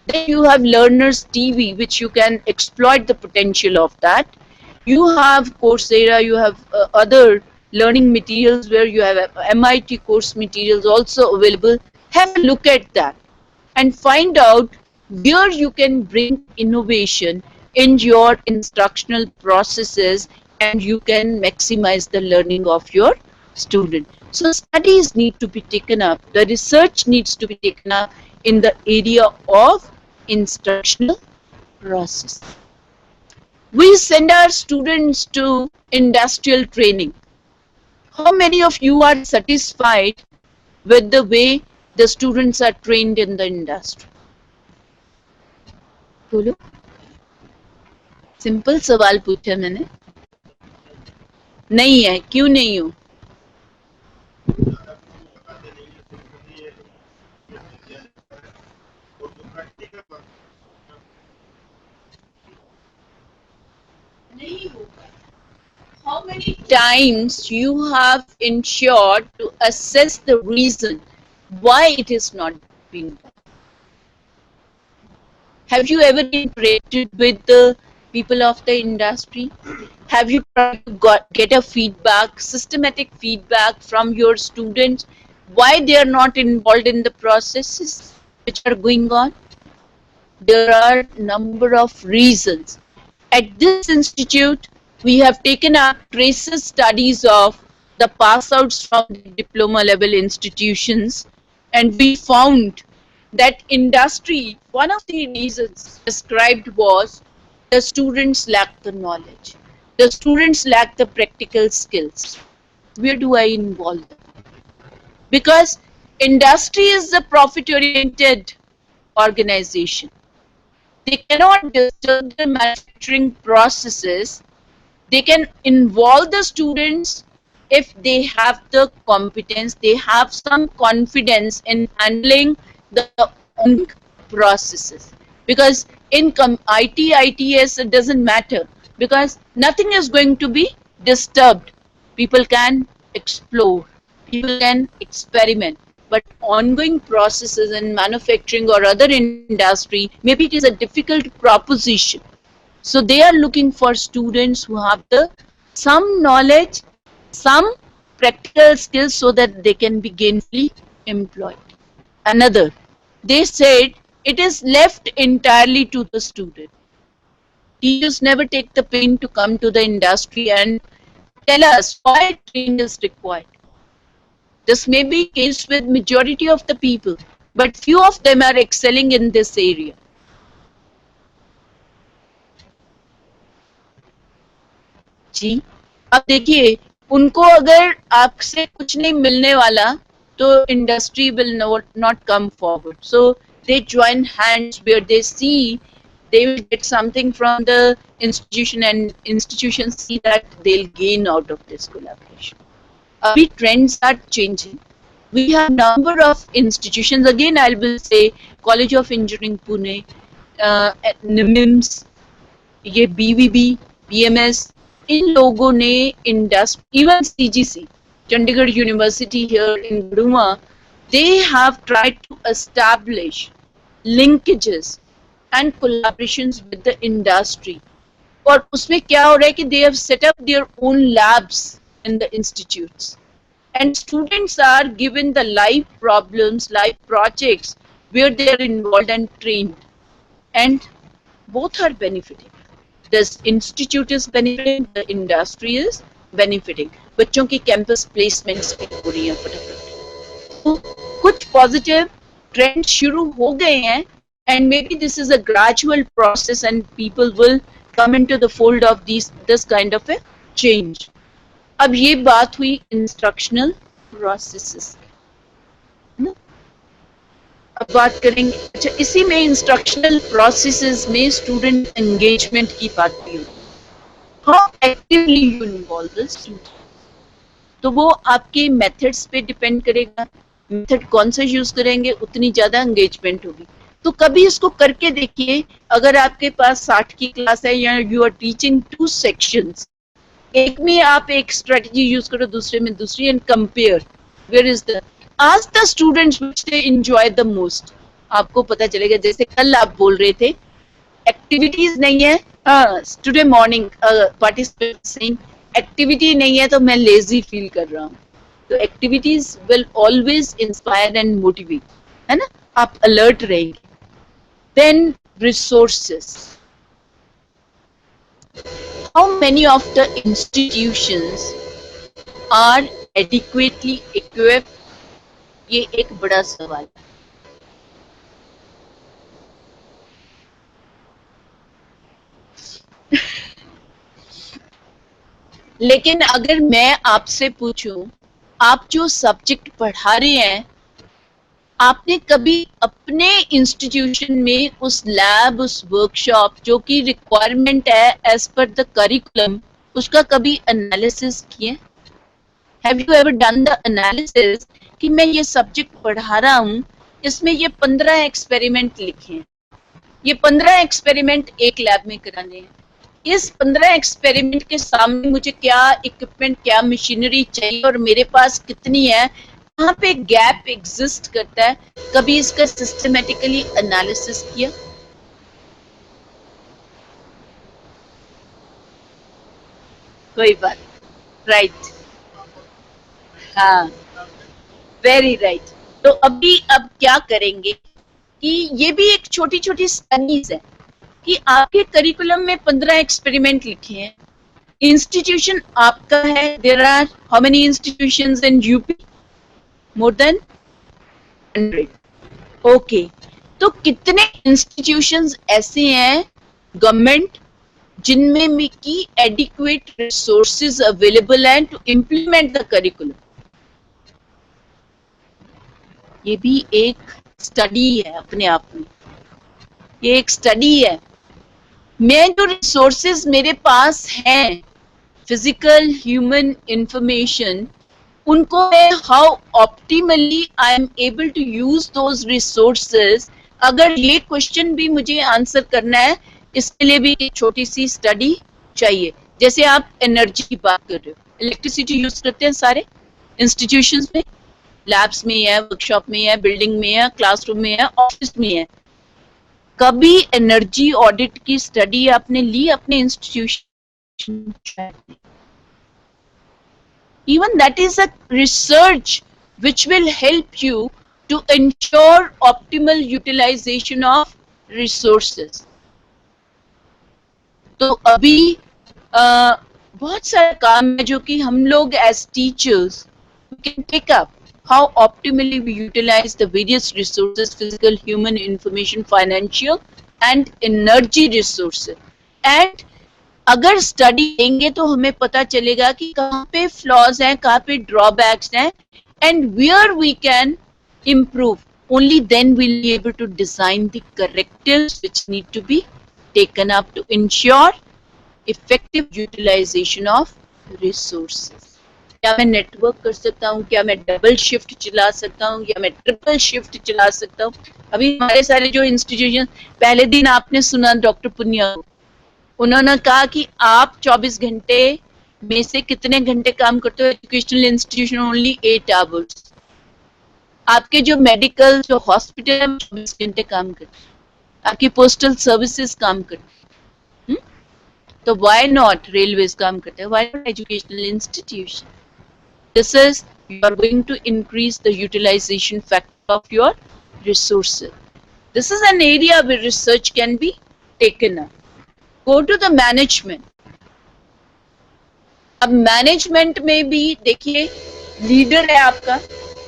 Then you have Learners TV, which you can exploit the potential of that. You have Coursera, you have other learning materials where you have MIT course materials also available. Have a look at that and find out where you can bring innovation in your instructional processes, and you can maximize the learning of your student. So studies need to be taken up, the research needs to be taken up in the area of instructional process. We send our students to industrial training. How many of you are satisfied with the way the students are trained in the industry? बोलो, simple सवाल पूछा मैंने. नहीं है, क्यों नहीं हो? नहीं होगा. How many times you have ensured to assess the reason why it is not being done? Have you ever interacted with the people of the industry? Have you tried to get a feedback, systematic feedback from your students, why they are not involved in the processes which are going on? There are number of reasons. At this institute, we have taken up traces studies of the pass outs from the diploma level institutions, and we found that industry, one of the reasons described was the students lack the knowledge. The students lack the practical skills. Where do I involve them? Because industry is a profit-oriented organization. They cannot disturb the manufacturing processes. They can involve the students if they have the competence, they have some confidence in handling the own processes. Because in ITS, it doesn't matter, because nothing is going to be disturbed. People can explore, people can experiment. But ongoing processes in manufacturing or other industry, maybe it is a difficult proposition. So they are looking for students who have the some knowledge, some practical skills, so that they can be gainfully employed. Another, they said it is left entirely to the student. Teachers never take the pain to come to the industry and tell us why training is required. This may be case with majority of the people, but few of them are excelling in this area. जी, अब देखिए, उनको अगर आपसे कुछ नहीं मिलने वाला, तो industry will not come forward. So they join hands where they see they will get something from the institution, and institutions see that they'll gain out of this collaboration. Abhi trends are changing. We have number of institutions. Again, I will say College of Engineering Pune, NIMS, ये BVB, BMS, इन लोगों ने industry, even CGC, Chandigarh University here in Guruma, they have tried to establish linkages and collaborations with the industry. और उसमें क्या हो रहा है कि they have set up their own labs in the institutes, and students are given the live problems, live projects where they are involved and trained, and both are benefiting. The institute is benefiting, the industry is benefiting. बच्चों की campus placements भी हो रही हैं फटाफट. तो कुछ positive trends शुरू हो गए हैं, and maybe this is a gradual process and people will come into the fold of this kind of a change. अब ये बात हुई इंस्ट्रक्शनल प्रोसेसेस, ना? अब बात करेंगे, अच्छा इसी में इंस्ट्रक्शनल प्रोसेसेस में स्टूडेंट एंगेजमेंट की बात भी होती है। How actively you involve the student, तो वो आपके मेथड्स पे डिपेंड करेगा। मेथड कौन सा यूज करेंगे उतनी ज्यादा एंगेजमेंट होगी। तो कभी इसको करके देखिए, अगर आपके पास 60 की क्लास है या यू आर टीचिंग 2 सेक्शंस, एक में आप एक स्ट्रेटजी यूज करो, दूसरे में दूसरी, and compare where is the ask the students which they enjoy the most. आपको पता चलेगा, जैसे कल आप बोल रहे थे एक्टिविटीज नहीं है, today morning participant saying activity नहीं है तो मैं लेजी फील कर रहा हूँ। तो activities will always inspire and motivate, है ना, आप अलर्ट रहेंगे। Then resources, how many of the institutions are adequately equipped, ये एक बड़ा सवाल है। लेकिन अगर मैं आपसे पूछूं, आप जो सब्जेक्ट पढ़ा रहे हैं, आपने कभी अपने इंस्टीट्यूशन में उस लैब, उस वर्कशॉप जो कि रिक्वायरमेंट है एज पर द करिकुलम, उसका कभी एनालिसिस किए? Have you ever done the analysis कि मैं ये सब्जेक्ट पढ़ा रहा हूँ, इसमें ये 15 एक्सपेरिमेंट लिखे हैं, ये 15 एक्सपेरिमेंट एक लैब में कराने हैं, इस 15 एक्सपेरिमेंट के सामने मुझे क्या इक्विपमेंट, क्या मशीनरी चाहिए और मेरे पास कितनी है, कहाँ पे गैप एग्जिस्ट करता है, कभी इसका सिस्टमेटिकली एनालिसिस किया? कोई बात, राइट, हाँ, वेरी राइट। तो अभी अब क्या करेंगे कि ये भी एक छोटी छोटी स्टडीज है कि आपके करिकुलम में 15 एक्सपेरिमेंट लिखे हैं, इंस्टीट्यूशन आपका है, there are how many institutions in UP? More than 100। Okay, तो कितने इंस्टीट्यूशंस ऐसे हैं गवर्नमेंट जिनमें में की एडिक्वेट रिसोर्सेज अवेलेबल हैं टू इम्प्लीमेंट द करिकुलम? ये भी एक स्टडी है अपने आप में, ये एक स्टडी है। मैं जो रिसोर्सेज मेरे पास हैं, फिजिकल ह्यूमन इंफॉर्मेशन, उनको मैं how optimally I am able to use those resources, अगर ये क्वेश्चन भी मुझे आंसर करना है, इसके लिए भी एक छोटी सी स्टडी चाहिए। जैसे आप एनर्जी की बात कर रहे हो, इलेक्ट्रिसिटी यूज करते हैं सारे इंस्टीट्यूशंस में, लैब्स में है, वर्कशॉप में है, बिल्डिंग में है, क्लासरूम में है, ऑफिस में है। कभी एनर्जी ऑडिट की स्टडी आपने ली अपने institution? Even that is a research which will help you to ensure optimal utilization of resources. तो अभी बहुत सारा काम है जो कि हम लोग as teachers we can pick up how optimally we utilize the various resources, physical, human, information, financial and energy resources. And अगर स्टडी देंगे तो हमें पता चलेगा कि कहाँ पे फ्लॉज हैं, कहाँ पे ड्रॉबैक्स हैं, and where we can improve. Only then we'll be able to design the correctives which need to be taken up to ensure effective utilization of resources. क्या मैं नेटवर्क कर सकता हूँ, क्या मैं डबल शिफ्ट चला सकता हूँ, या मैं ट्रिपल शिफ्ट चला सकता हूँ? अभी हमारे सारे जो इंस्टीट्यूशन, पहले दिन आपने सुना डॉक्टर पुनिया, उन्होंने कहा कि आप 24 घंटे में से कितने घंटे काम करते हो? Educational institution only 8 hours. आपके जो मेडिकल, जो हॉस्पिटल है, 24 घंटे काम करते हैं, आपकी पोस्टल सर्विसेज काम करते हैं, तो व्हाई नॉट रेलवेज काम करते हैं, why not educational institution? This is, you are going to increase the utilisation factor of your resources. This is an area where research can be taken up. Go to the management. अब management में भी देखिए, leader है आपका,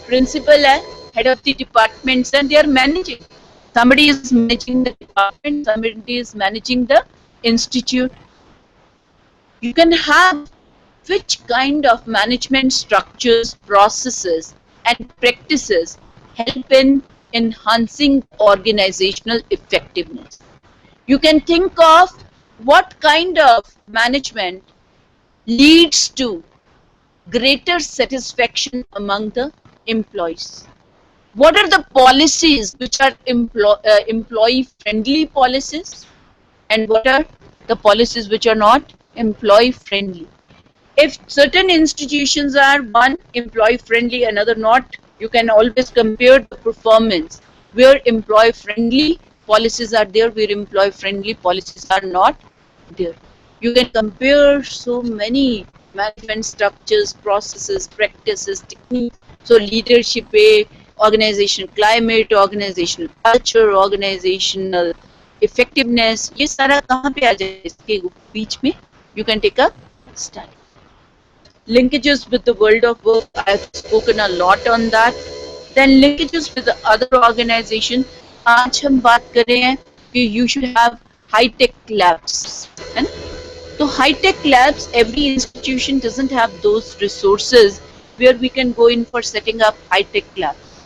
principal है, head of the departments, and they are managing. Somebody is managing the department, somebody is managing the institute. You can have which kind of management structures, processes, and practices help in enhancing organizational effectiveness. You can think of what kind of management leads to greater satisfaction among the employees. What are the policies which are employee friendly policies, and what are the policies which are not employee friendly? If certain institutions are one employee friendly, another not, you can always compare the performance where employee friendly policies are there, where employee friendly policies are not there. You can compare so many management structures, processes, practices, techniques. So leadership, organizational climate, organizational culture, organizational effectiveness, ये सारा कहाँ पे आ जाए इसके बीच में? You can take a study. Linkages with the world of work, I have spoken a lot on that. Then linkages with the other organization. आज हम बात कर रहे हैं कि you should have high-tech labs, है ना? तो high-tech labs, every institution doesn't have those resources where we can go in for setting up high-tech labs.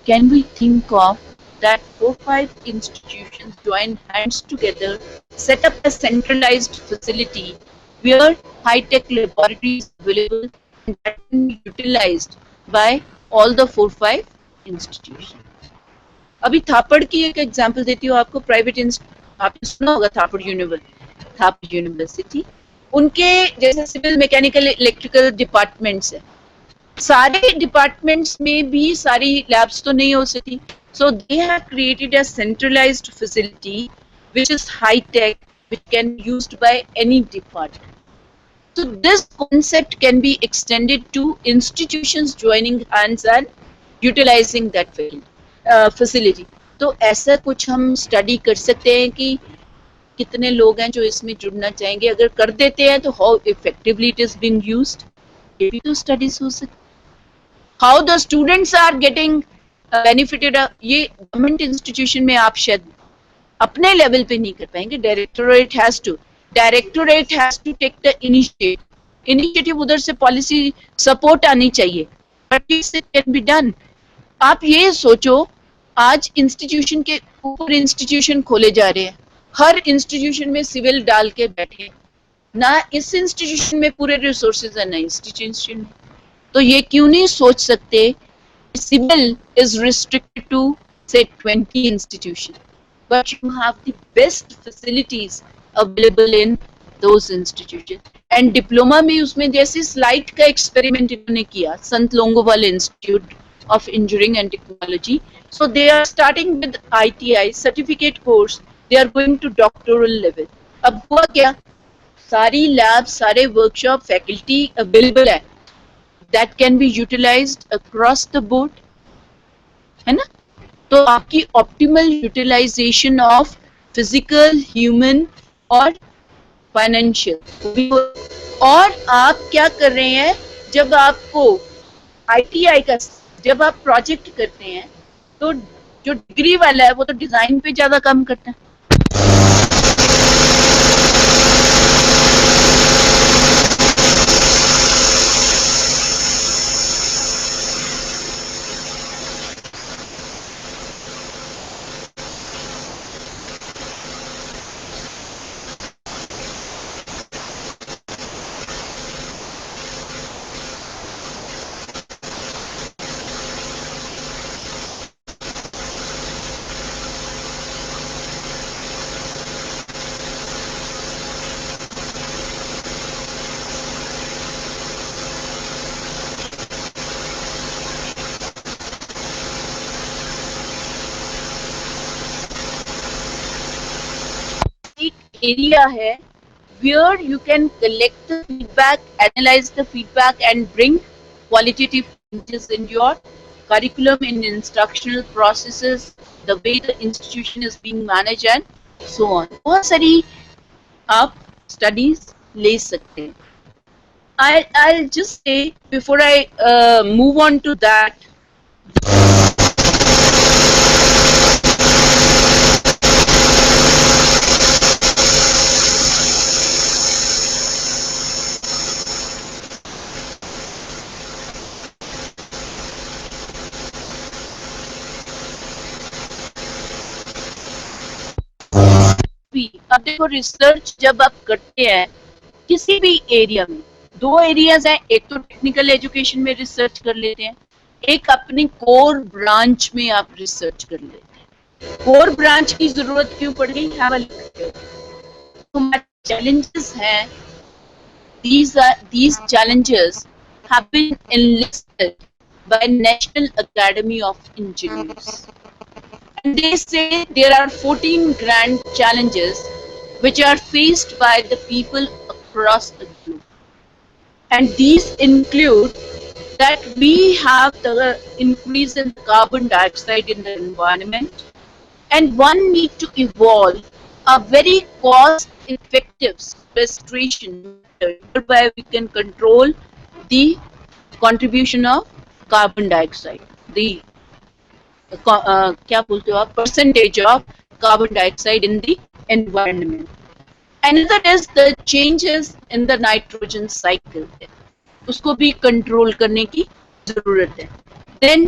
Can we think of that 4-5 institutions join hands together, set up a centralized facility where high-tech laboratories available and that can be utilized by all the 4-5 institutions. अभी थापड़ की एक example देती हूँ आपको. Private आपने सुना होगा थापड़ university. उनके जैसे सिविल, मैकेनिकल, इलेक्ट्रिकल डिपार्टमेंट्स है. सारे डिपार्टमेंट्स में भी सारी लैब्स तो नहीं हो सकती. So they have created a centralized facility which is high tech, which can be used by any department. So this concept can be extended to institutions joining hands and utilizing that facility. तो ऐसा कुछ हम study कर सकते हैं कि कितने लोग हैं जो इसमें जुड़ना चाहेंगे. अगर कर देते हैं तो how effectively it is being used, ये भी तो स्टडीज हो सकती. How the students are getting benefited, ये गवर्नमेंट इंस्टीट्यूशन में आप शायद अपने लेवल पे नहीं कर पाएंगे. Directorate has to take the initiative. उधर से पॉलिसी सपोर्ट आनी चाहिए, but it can be done. आप ये सोचो, आज इंस्टीट्यूशन के ऊपर इंस्टीट्यूशन खोले जा रहे हैं. हर इंस्टीट्यूशन में सिविल डाल के बैठे, ना इस इंस्टीट्यूशन में पूरे रिसोर्सेज है, ना इंस्टीट्यूशन में. तो ये क्यों नहीं सोच सकते civil is restricted to say 20 institutions, but you have the best facilities available in those institutions. And diploma में उसमें जैसे स्लाइड का एक्सपेरिमेंट इन्होंने किया, संत Longowal institute of engineering and technology. So they are starting with ITI certificate course, they are going to doctoral level. अब हुआ क्या, सारी लैब, सारे वर्कशॉप, फैकल्टी अवेलेबल है, that can be utilized across the board, है ना? तो आपकी optimal utilization of physical, human और financial. और आप क्या कर रहे हैं, जब आपको ITI का जब आप प्रोजेक्ट करते हैं तो जो डिग्री वाला है वो तो डिजाइन पे ज्यादा काम करता है. area है where you can collect the feedback, analyze the feedback and bring qualitative changes in your curriculum, in instructional processes, the way the institution is being managed and so on. बहुत सारी आप studies ले सकते हैं. I'll just say before I move on to that, आप देखो research जब आप करते हैं किसी भी एरिया में, दो एरियाज हैं, एक तो टेक्निकल एजुकेशन में रिसर्च कर लेते हैं, एक अपनी कोर ब्रांच में आप रिसर्च कर लेते हैं। कोर ब्रांच की जरूरत क्यों पड़ गई? हमारे challenges हैं, these challenges have been enlisted by National Academy of Engineers. And they say there are 14 grand challenges which are faced by the people across the globe. And these include that we have the increase in carbon dioxide in the environment, and one need to evolve a very cost-effective sequestration method whereby we can control the contribution of carbon dioxide, the क्या बोलते हो आप, percentage of carbon dioxide in the environment. Another is the changes in the nitrogen cycle. उसको भी control करने की जरूरत है. Then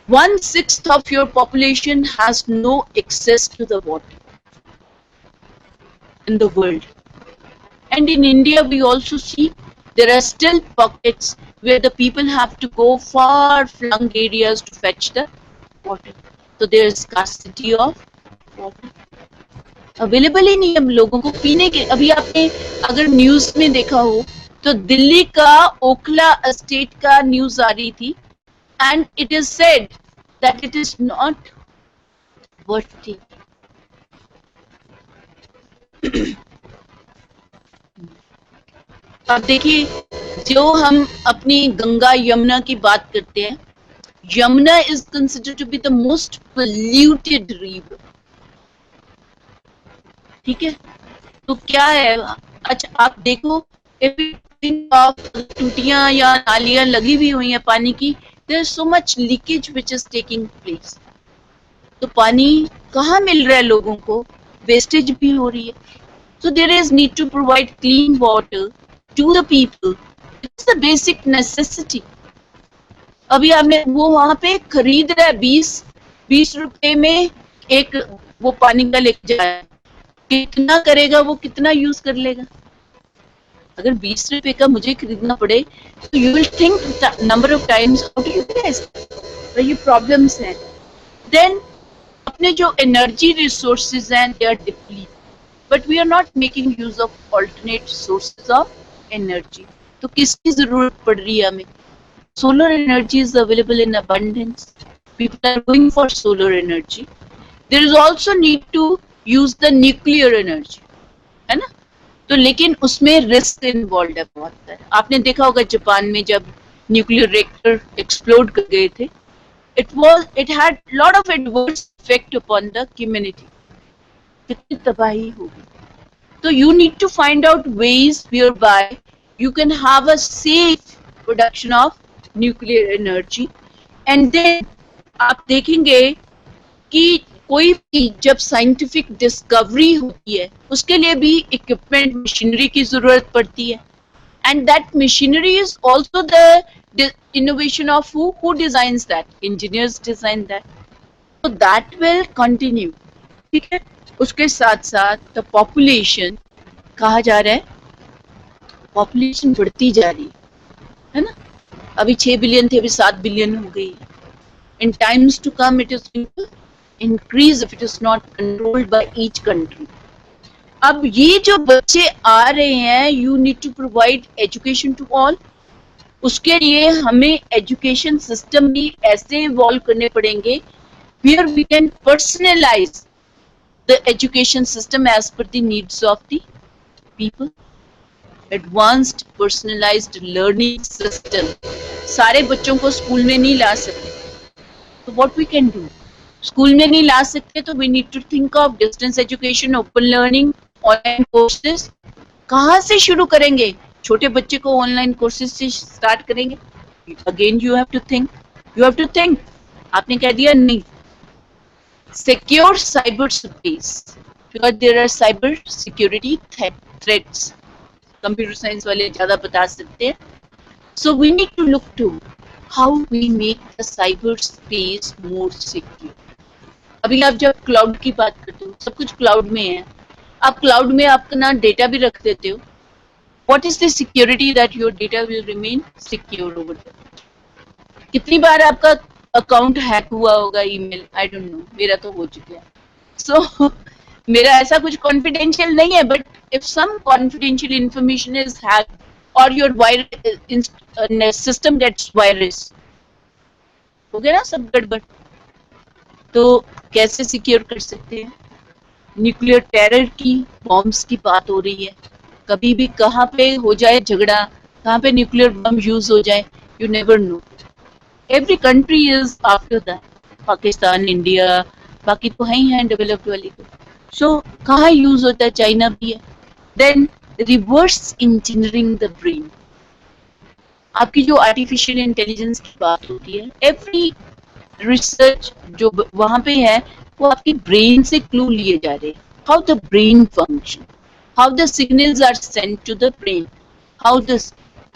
1/6 of your population has no access to the water in the world. And in India, we also see there are still pockets where the people have to go far-flung areas to fetch the water. So there is scarcity of water. Available ही नहीं है हम लोगों को पीने के. अभी आपने अगर न्यूज में देखा हो तो दिल्ली का ओखला एस्टेट का न्यूज आ रही थी, and it is said that it is not worth taking. अब देखिए, जो हम अपनी गंगा यमुना की बात करते हैं, Yamuna is considered to be the most polluted river. ठीक है, तो क्या है, अच्छा आप देखो, टूटियां या नालियां लगी हुई हुई हैं पानी की, there is so much leakage which is taking place. तो पानी कहाँ मिल रहा है लोगों को? वेस्टेज भी हो रही है. So there is need to provide clean water to the people. It's the basic necessity. अभी आपने वो वहां पे खरीद रहा है 20 रुपए में एक वो पानी का लेके जाए, कितना करेगा वो, कितना यूज कर लेगा? अगर 20 रुपए का मुझे खरीदना पड़े तो you will think number of times how do you guess. ये प्रॉब्लम्स हैं. देन अपने जो एनर्जी रिसोर्सेज हैं they are depleted, but we are not making use of alternate sources of energy. तो किसकी जरूरत पड़ रही है हमें? Solar energy is available in abundance. People are going for solar energy. There is also need to use the nuclear energy, है ना? तो लेकिन उसमें रिस्क इन्वॉल्व है बहुत सारे. आपने देखा होगा जापान में जब न्यूक्लियर रिएक्टर एक्सप्लोड कर गए थे, it had lot of adverse effect upon the community. कितनी तबाही होगी. तो you need to find out ways whereby you can have a safe production of nuclear energy. And then आप देखेंगे कि कोई भी जब साइंटिफिक डिस्कवरी होती है उसके लिए भी इक्विपमेंट, मशीनरी की जरूरत पड़ती है. And that machinery is also the innovation of who designs that? Engineers design that. So that will continue. ठीक है. उसके साथ साथ द पॉपुलेशन कहा जा रहा है, पॉपुलेशन बढ़ती जा रही है ना. अभी 6 बिलियन थे, अभी 7 बिलियन हो गई. In times to come it is increase if it is not controlled by each country. अब ये जो बच्चे आ रहे हैं, you need to provide education to all. उसके लिए हमें एजुकेशन सिस्टम भी ऐसे इवॉल्व करने पड़ेंगे where we can personalize the education system as per the needs of the people. Advanced personalized learning system. सारे बच्चों को स्कूल में नहीं ला सकते, तो what we can do? School में नहीं ला सकते तो we need to think of distance education, open learning, online courses. कहाँ से शुरू करेंगे? छोटे बच्चे को ऑनलाइन कोर्सेज से स्टार्ट करेंगे? Again you have to think. आपने कह दिया नहीं. Secure cyber space, because there are cyber security threats. Computer science वाले ज्यादा बता सकते हैं. So we need to look to how we make the cyber space more secure. अभी आप जब क्लाउड की बात करते हो, सब कुछ क्लाउड में है. आप क्लाउड में अपना डेटा भी रख देते हो. What is the security that your data will remain secure over there? कितनी बार आपका अकाउंट हैक हुआ होगा ईमेल, आई डोंट नो, मेरा तो हो चुका है. सो मेरा ऐसा कुछ कॉन्फिडेंशियल नहीं है, but if some confidential information is hacked और योर सिस्टम गेट्स वायरस, हो गया ना सब गड़बड़. तो कैसे सिक्योर कर सकते हैं? न्यूक्लियर टेरर की, बॉम्ब्स की बात हो रही है. कभी भी कहाँ पे हो जाए झगड़ा, कहाँ पे न्यूक्लियर बम यूज हो जाए, you never know. Every country is after that. Pakistan, India, बाकी तो है ही हैं डेवलप्ड वाली तो. सो कहाँ यूज होता है? चाइना भी है. Then reverse engineering the brain. आपकी जो आर्टिफिशियल इंटेलिजेंस की बात होती है, एवरी रिसर्च जो वहां पे है वो आपकी ब्रेन से क्लू लिए जा रहे हैं. How the brain function, how the signals are sent to the brain, how the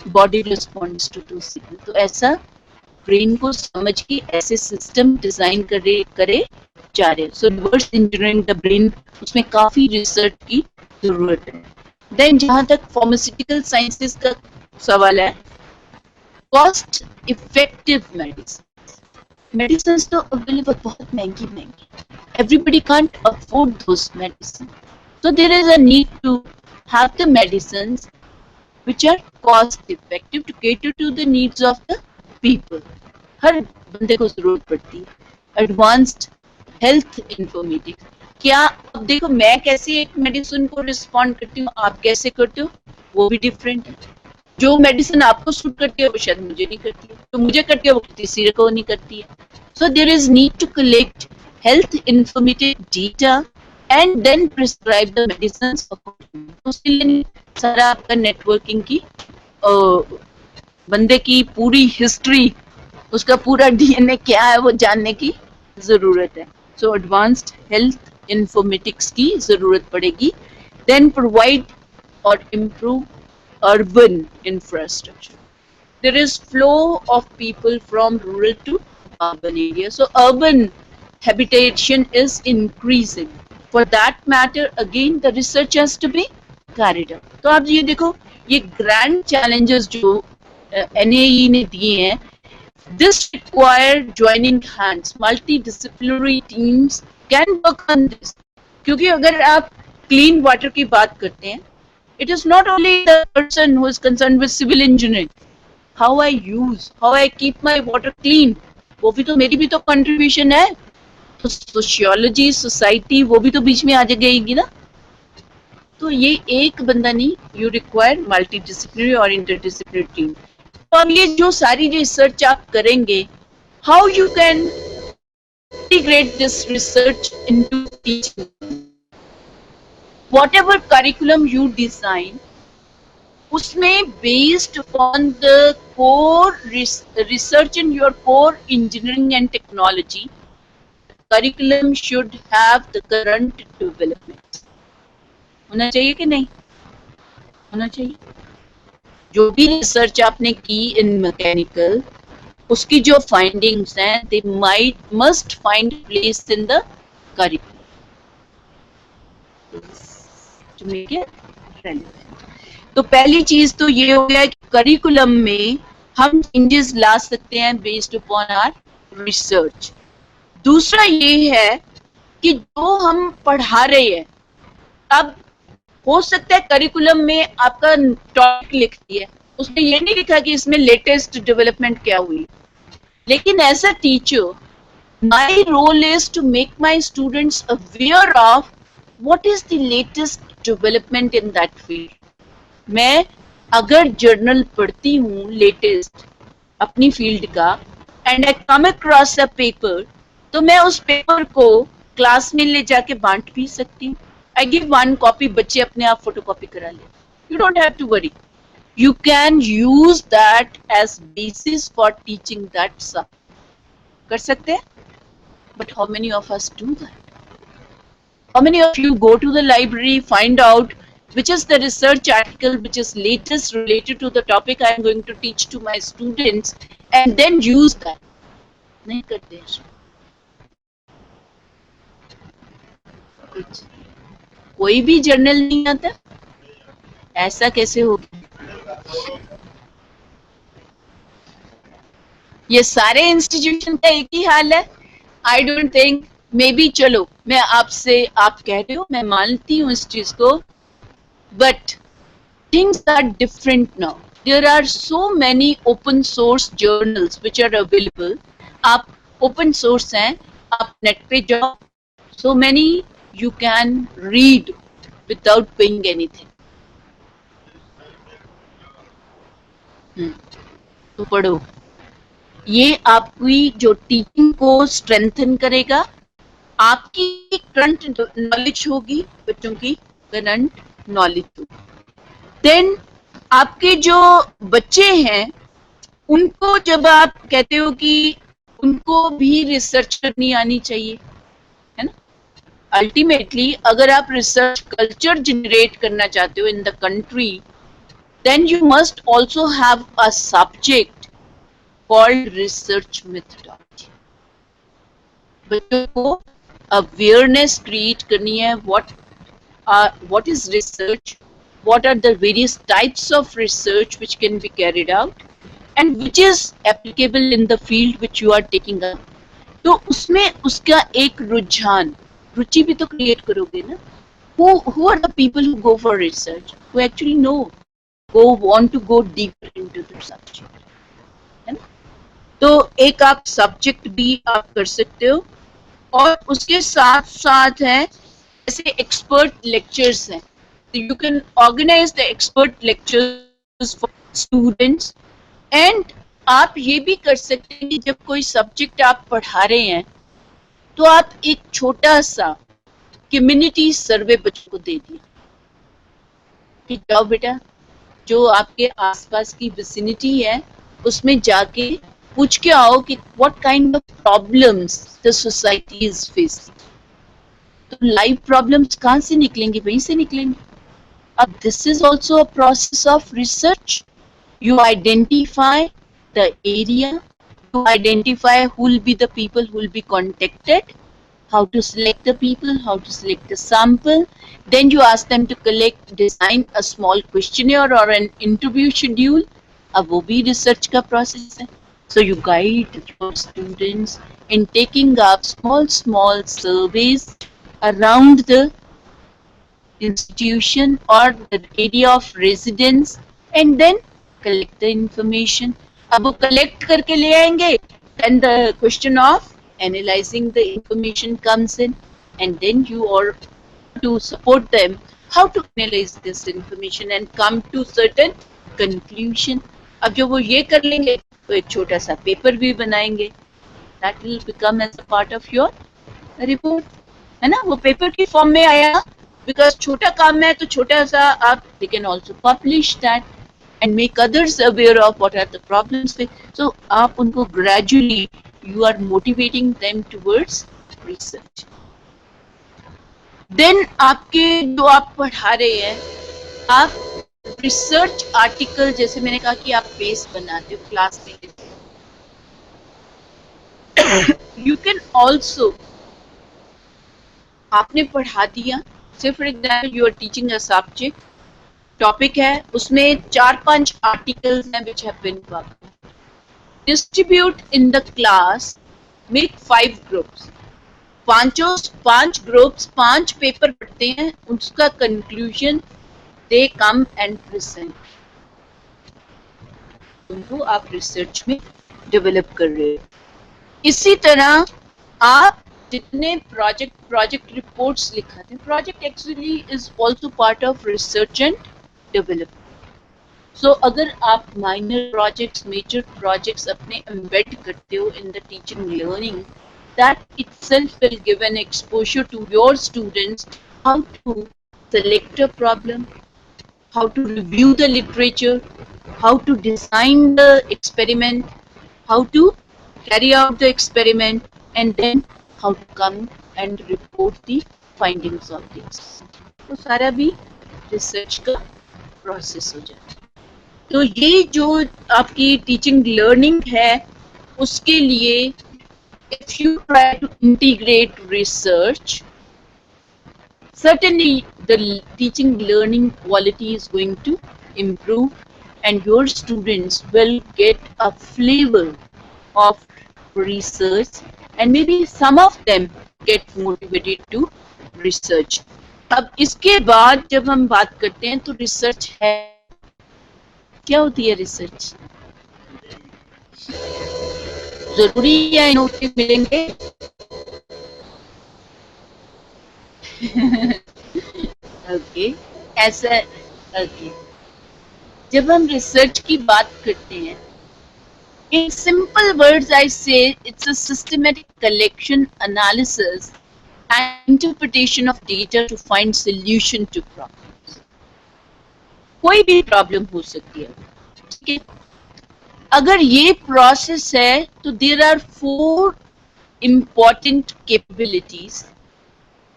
body responds to those signal. तो ऐसा ब्रेन को समझ के ऐसे सिस्टम डिजाइन करे जा रहे हैं. सो रिवर्स इंजीनियरिंग द ब्रेन, उसमें काफी रिसर्च की जरूरत है. देन जहां तक फार्मास्यूटिकल साइंसेस का सवाल है, कॉस्ट इफेक्टिव मेडिसिन. मेडिसिन तो अवेलेबल बहुत महंगी महंगी. Everybody can't afford those medicines. So there is a need to have the medicines which are cost effective to cater to the needs of the people. हर बंदे को जरूरत पड़ती है. Advanced health informatics. क्या अब देखो, मैं कैसे एक मेडिसिन को रिस्पॉन्ड करती हूँ, आप कैसे करते हो, वो भी डिफरेंट है. जो मेडिसिन आपको सूट करती है वो शायद मुझे नहीं करती है, जो मुझे करती है वो किसी को नहीं करती है. So there is need to collect health informative data and then prescribe the medicines accordingly. उसके लिए सारा आपका नेटवर्किंग की बंदे की पूरी हिस्ट्री, उसका पूरा डीएनए क्या है वो जानने की जरूरत है. सो एडवांस्ड हेल्थ इंफॉर्मेटिक्स की जरूरत पड़ेगी. देन प्रोवाइड और improve urban infrastructure. There is flow of people from rural to urban area. So urban habitation is increasing. For that matter, again, the research has to be carried out. तो आप ये देखो, ये grand challenges जो NAE ने दिए हैं, this require joining hands. Multidisciplinary teams can work on this. क्योंकि अगर आप clean water की बात करते हैं, it is not only the person who is concerned with civil engineering. How I use, how I keep my water clean, वो भी तो मेरी भी तो contribution है. तो सोशियोलॉजी, सोसाइटी, वो भी तो बीच में आ जाएगी ना. तो ये एक बंदा नहीं, यू रिक्वायर मल्टी डिसिप्लिनरी और इंटरडिसिप्लिनरी टीम. तो अब ये जो सारी रिसर्च आप करेंगे, how you can integrate this research into teaching. Whatever curriculum you design, उसमें based on the core research in your core engineering and technology, curriculum should have the current development. होना चाहिए कि नहीं होना चाहिए? जो भी रिसर्च आपने की इन मैकेनिकल, उसकी जो फाइंडिंग्स हैं, they must find place in the curriculum to make it relevant. तो पहली चीज तो ये हो गया कि करिकुलम में हम चेंजेस ला सकते हैं बेस्ड अपॉन आवर रिसर्च. दूसरा ये है कि जो हम पढ़ा रहे हैं, अब हो सकता है करिकुलम में आपका टॉपिक लिख दिया, उसमें ये नहीं लिखा कि इसमें लेटेस्ट डेवलपमेंट क्या हुई. लेकिन as a teacher, my role is to make my students aware of what is the latest development in that field. मैं अगर जर्नल पढ़ती हूँ लेटेस्ट अपनी फील्ड का, and I come across a paper, तो मैं उस पेपर को क्लास में ले जाके बांट भी सकती हूँ. आई गिव 1 कॉपी, बच्चे अपने आप फोटोकॉपी करा ले. You don't have to worry. You can use that as basis for teaching that subject. कर सकते हैं? But how many of us do that? How many of you go to the library, find out which is the research article which is latest related to the topic I am going to teach to my students, and then use that? नहीं करते हैं. कोई भी journal नहीं आता? ऐसा कैसे हो गया? ये सारे इंस्टीट्यूशन का एक ही हाल है? I don't think, may be, चलो मैं आपसे, आप कह रहे हो, मैं मानती हूँ इस चीज को, but things are different now. There are so many open source journals which are available. आप open source हैं, आप नेट पे जाओ, so many you can read without paying anything. तो पढ़ो, ये आपकी जो टीचिंग को स्ट्रेंथन करेगा, आपकी करंट नॉलेज होगी, बच्चों की करंट नॉलेज होगी. देन आपके जो बच्चे हैं, उनको जब आप कहते हो कि उनको भी रिसर्च करनी आनी चाहिए, है ना? अल्टीमेटली अगर आप रिसर्च कल्चर जनरेट करना चाहते हो in the country, then you must also have a subject called research methodology. बच्चों को अवेयरनेस क्रिएट करनी है. what is research, what are the various types of research which can be carried out, and which is applicable in the field which you are taking up. तो उसमें उसका एक रुझान, रुचि भी तो क्रिएट करोगे ना. who are the people who go for research, who actually know, who want to go deeper into the subject, है ना? तो एक आप सब्जेक्ट भी आप कर सकते हो, और उसके साथ साथ है जैसे एक्सपर्ट लेक्चर्स हैं, तो you can organise the expert lectures for students. And आप ये भी कर सकते हैं कि जब कोई सब्जेक्ट आप पढ़ा रहे हैं, तो आप एक छोटा सा कम्युनिटी सर्वे बच्चों को दे दिया कि जाओ बेटा, जो आपके आसपास की विसिनिटी है उसमें जाके पूछ के आओ कि what kind of problems the society is facing. तो लाइव प्रॉब्लम्स कहाँ से निकलेंगे? वहीं से निकलेंगे. अब this is also a process of research. You identify the area, you identify who will be the people who will be contacted, how to select the people, how to select the sample. Then you ask them to design a small questionnaire or an interview schedule. अब वो भी research का process है. So you guide your students in taking up small surveys around the institution or the area of residence, and then collect the information. अब वो collect करके ले आएंगे, then the question of analyzing the information comes in, and then you are to support them how to analyze this information and come to certain conclusion. अब जब वो ये कर लेंगे, तो एक छोटा सा पेपर भी बनाएंगे, that will become as a part of your report, है ना? वो पेपर की फॉर्म में आया, बिकॉज छोटा काम है तो छोटा सा आप, they can also publish that and make others aware of what are the problems. So आप उनको gradually you are motivating them towards research. Then आपके जो आप पढ़ा रहे हैं, आप रिसर्च आर्टिकल, जैसे मैंने कहा कि आप बेस बनाते हो क्लास में, you can also, आपने पढ़ा दिया, say for example you are teaching a subject, topic है, उसमें 4-5 आर्टिकल्स हैं which have been published. Distribute in the class, make 5 groups. 5 groups 5 paper पढ़ते हैं, उसका conclusion they come and present. उनको आप रिसर्च में डेवलप कर रहे हो. इसी तरह आप जितने प्रोजेक्ट रिपोर्ट्स लिखाते हैं, project actually is also part of research and development. So अगर आप माइनर प्रोजेक्ट्स, मेजर प्रोजेक्ट्स अपने एम्बेड करते हो in the teaching learning, that itself will give an exposure to your students how to select a problem, how to review the literature, how to design the experiment, how to carry out the experiment, and then how to come and report the findings of this. तो सारा भी research का process हो जाता है. तो ये जो आपकी टीचिंग लर्निंग है, उसके लिए if you try to integrate research, certainly the teaching learning quality is going to improve, and your students will get a flavor of research, and maybe some of them get motivated to research. अब इसके बाद जब हम बात करते हैं तो research है क्या होती है रिसर्च? जरूरी या नोटिस मिलेंगे? ओके ऐसा ओके जब हम रिसर्च की बात करते हैं, in simple words I say it's a systematic collection, analysis and interpretation of data to find solution to problems. कोई भी प्रॉब्लम हो सकती है, ठीक है? अगर ये प्रोसेस है तो there are 4 important capabilities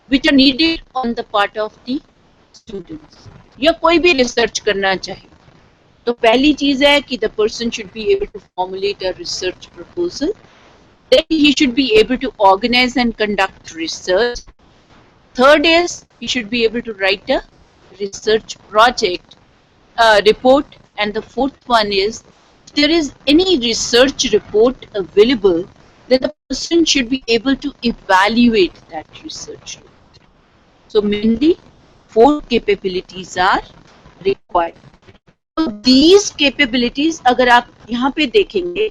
which are needed on the part of the students. या कोई भी रिसर्च करना चाहे तो पहली चीज है कि the person should be able to formulate a research proposal. Then he should be able to organize and conduct research. Third is he should be able to write a research project report. And the fourth one is if there is any research report available, then the person should be able to evaluate that research report. So mainly 4 capabilities are required. So these capabilities अगर आप यहाँ पे देखेंगे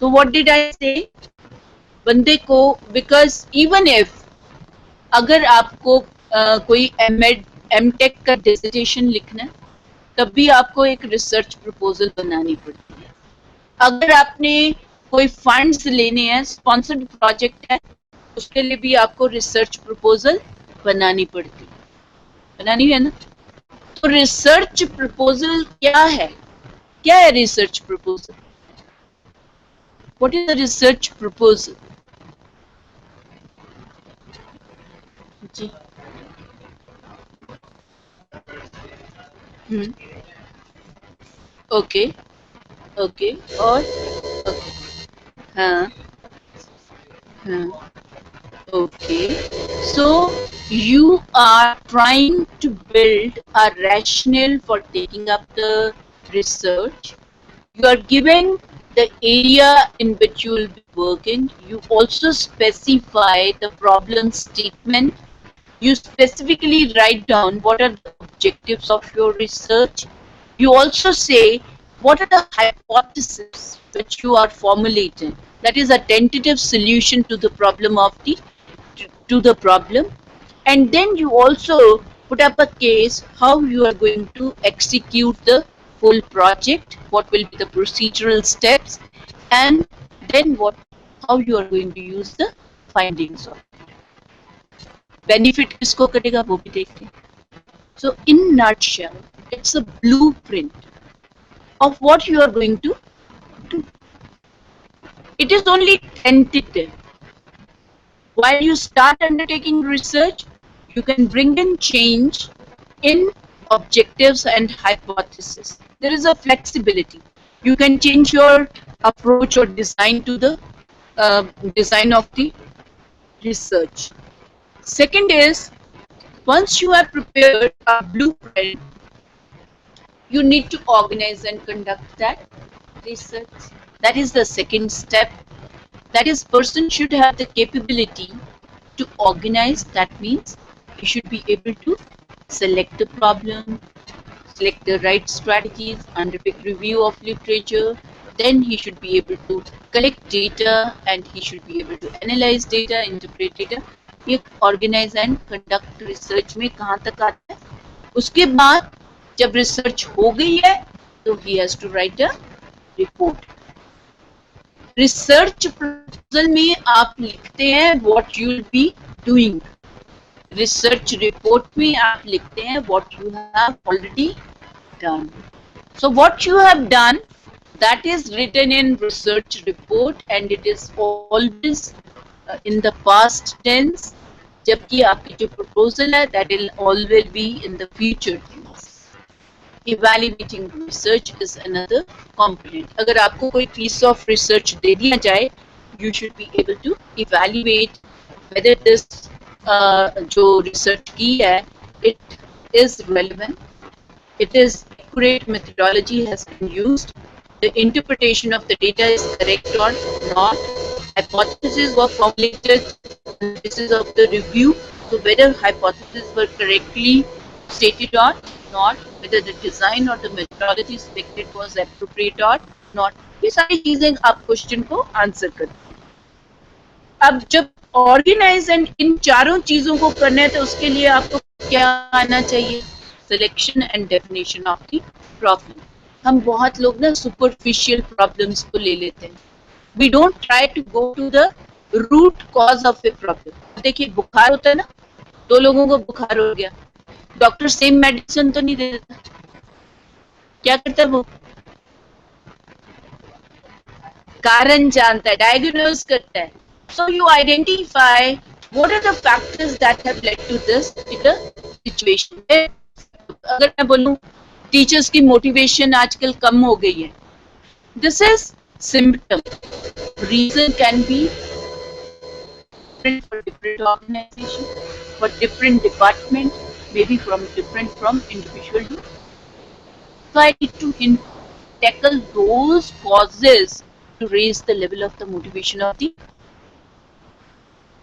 तो what did I say? बंदे को because even if अगर आपको कोई एमटेक का डिसर्टेशन लिखना है तब भी आपको एक रिसर्च प्रपोजल बनानी पड़ती है. अगर आपने कोई फंड्स लेने हैं, स्पॉन्सर्ड प्रोजेक्ट है, उसके लिए भी आपको रिसर्च प्रपोजल बनानी पड़ती है, बनानी है ना? तो रिसर्च प्रपोजल क्या है? क्या है research proposal? What is the research proposal? जी ओके ओके और okay. हाँ हाँ okay, so you are trying to build a rationale for taking up the research. You are given the area in which you will be working. You also specify the problem statement. You specifically write down what are the objectives of your research. You also say what are the hypotheses which you are formulating. That is a tentative solution to the problem of the problem. And then you also put up a case how you are going to execute the whole project, what will be the procedural steps, and then how you are going to use the findings of it. Benefit किसको कटेगा वो भी देखते हैं. So in nutshell, it's a blueprint of what you are going to do. It is only tentative. While you start undertaking research, you can bring in change in objectives and hypotheses. There is a flexibility. You can change your approach or design to the design of the research. Second is, once you have prepared a blueprint, you need to organize and conduct that research. That is the second step. That is, person should have the capability to organize. That means he should be able to select the problem, select the right strategies, undertake review of literature. Then he should be able to collect data and he should be able to analyze data, interpret data. ये organize and conduct research में कहाँ तक आता है? उसके बाद जब research हो गई है तो he has to write a report. Research proposal में आप लिखते हैं what you will be doing. Research report में आप लिखते हैं what you have already done. So what you have done, that is written in research report and it is always in the past tense, जबकि आपकी जो proposal है that will always be in the future tense. Evaluating research is another component. अगर आपको कोई piece of research दे दिया जाए, you should be able to evaluate whether this जो रिसर्च की है, it is relevant, it is accurate, methodology has been used, the interpretation of the data is correct or not, hypotheses were formulated on the basis of the review, so whether hypotheses were correctly stated or not, whether the design or the methodology selected was appropriate or not, ये सारी चीजें आप question को answer करते हैं। अब जब organise and in चारों चीजों को करना है तो उसके लिए आपको क्या आना चाहिए? Selection and definition of the problem. हम बहुत लोग ना सुपरफिशियल प्रॉब्लम्स को ले लेते हैं, we don't try to go to the root cause of a problem. देखिए बुखार होता है ना, दो लोगों को बुखार हो गया, डॉक्टर सेम मेडिसिन तो नहीं दे देता, क्या करता है वो? कारण जानता है, डायग्नोज करता है। So you identify what are the factors that have led to this particular situation. अगर मैं बोलूं टीचर्स की मोटिवेशन आजकल कम हो गई है, this is symptom. Reason can be different for different organization, for different department, maybe different from individual. So I need to tackle those causes to raise the level of the motivation of the,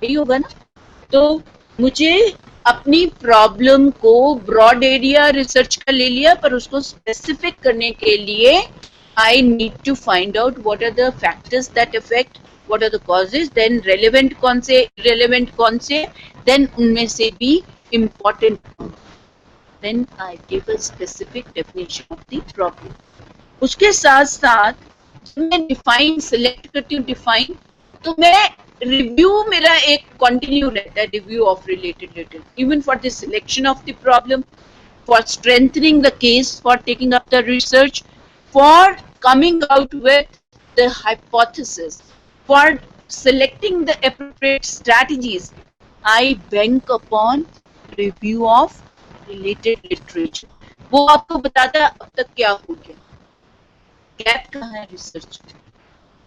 यही होगा ना। तो मुझे अपनी problem को broad area research का ले लिया, पर उसको स्पेसिफिक करने के लिए I need to find out what are the factors that affect, what are the causes, then relevant कौन से, इररेलेवेंट कौन से, देन उनमें से भी important, then I give a specific definition of the problem. उसके साथ साथ जब मैं डिफाइन सिलेक्ट करती हूँ डिफाइन, तो मैं रिव्यू मेरा एक कंटिन्यू रहता है, review of related data, even for the selection of the problem, for strengthening the case, for taking up the research, for coming out with the hypothesis, for selecting the appropriate strategies. I bank upon review of related literature. वो आपको बताता है अब तक क्या हो गया, gap कहाँ है रिसर्च में।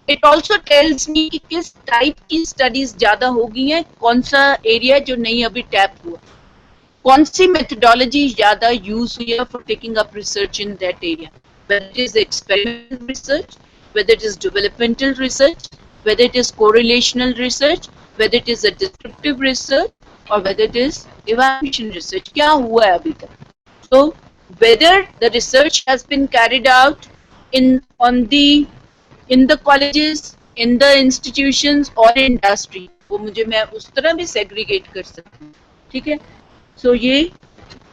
इट ऑल्सो टेल्स मी कि किस टाइप की स्टडीज ज्यादा हो गई हैं, कौन सा एरिया जो नहीं अभी टैप हुआ, कौन सी मेथोडोलॉजी ज्यादा यूज हुई है for taking up research in that area, whether it is experimental research, whether it is developmental research, whether it is correlational research, whether it is a descriptive research, or whether it is evaluation research, क्या हुआ है अभी तक। So whether the research has been carried out in the colleges, in the institutions or industry, वो मुझे मैं उस तरह भी सेग्रीगेट कर सकती हूँ, ठीक है। सो ये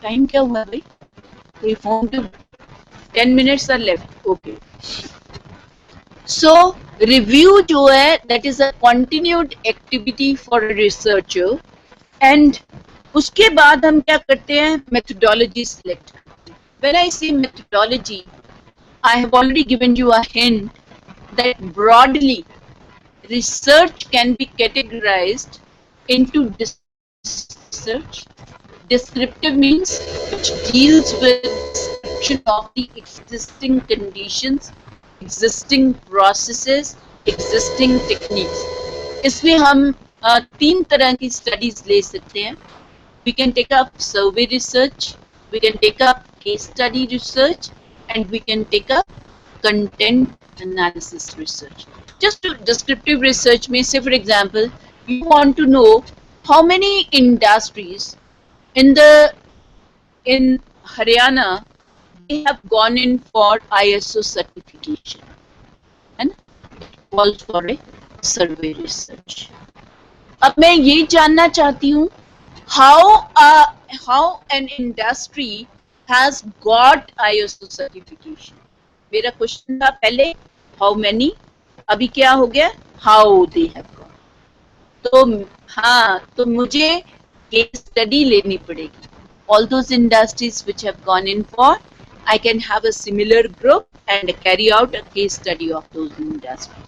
टाइम क्या हुआ भाई, कोई phone to 10 minutes are left, okay. So review जो है that is a continued activity for a researcher, and उसके बाद हम क्या करते हैं, methodology select करते हैं। When I say methodology, I have already given you a hint that broadly research can be categorized into research. Descriptive means which deals with description of the existing conditions, existing processes, existing techniques. इसमें हम तीन तरह की studies ले सकते हैं। We can take up survey research, we can take up case study research, and we can take up content analysis research. Just to descriptive research means, say for example, you want to know how many industries in Haryana they have gone in for ISO certification, and it calls for a survey research. अब मैं ये जानना चाहती हूँ how an industry has got ISO certification. मेरा question था पहले how many, अभी क्या हो गया how they have gone. तो हाँ, तो मुझे केस स्टडी लेनी पड़ेगी. All those industries which have gone in for, I can have a similar group and carry out a case study of those industries.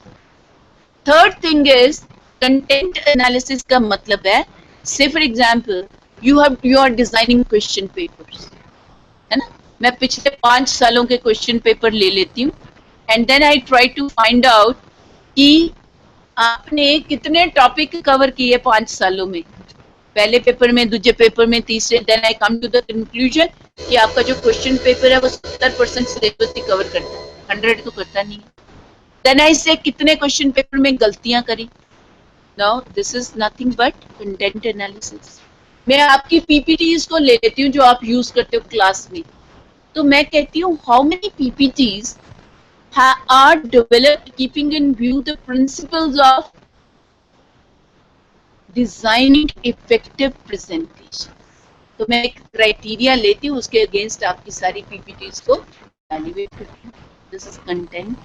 Third thing is content analysis का मतलब है, say for example you are designing question papers, है ना, मैं पिछले 5 सालों के question paper ले लेती हूँ and then I try to find out कि आपने कितने टॉपिक कवर किए 5 सालों में. पहले पेपर में, दूसरे पेपर में, तीसरे, then I come to the conclusion कि आपका जो क्वेश्चन पेपर है वो 70% सिलेबस ही कवर करता है, 100 तो करता नहीं है. देन आई से कितने क्वेश्चन पेपर में गलतियां करी. Now this is nothing but content analysis. मैं आपकी पीपीटीज को ले लेती हूँ जो आप यूज करते हो क्लास में. तो मैं कहती हूँ how many PPTs are developed keeping in view the principles of designing effective presentation. तो मैं एक क्राइटेरिया लेती हूँ, उसके अगेंस्ट आपकी सारी पीपीटीज को evaluate करती हूँ. This is content.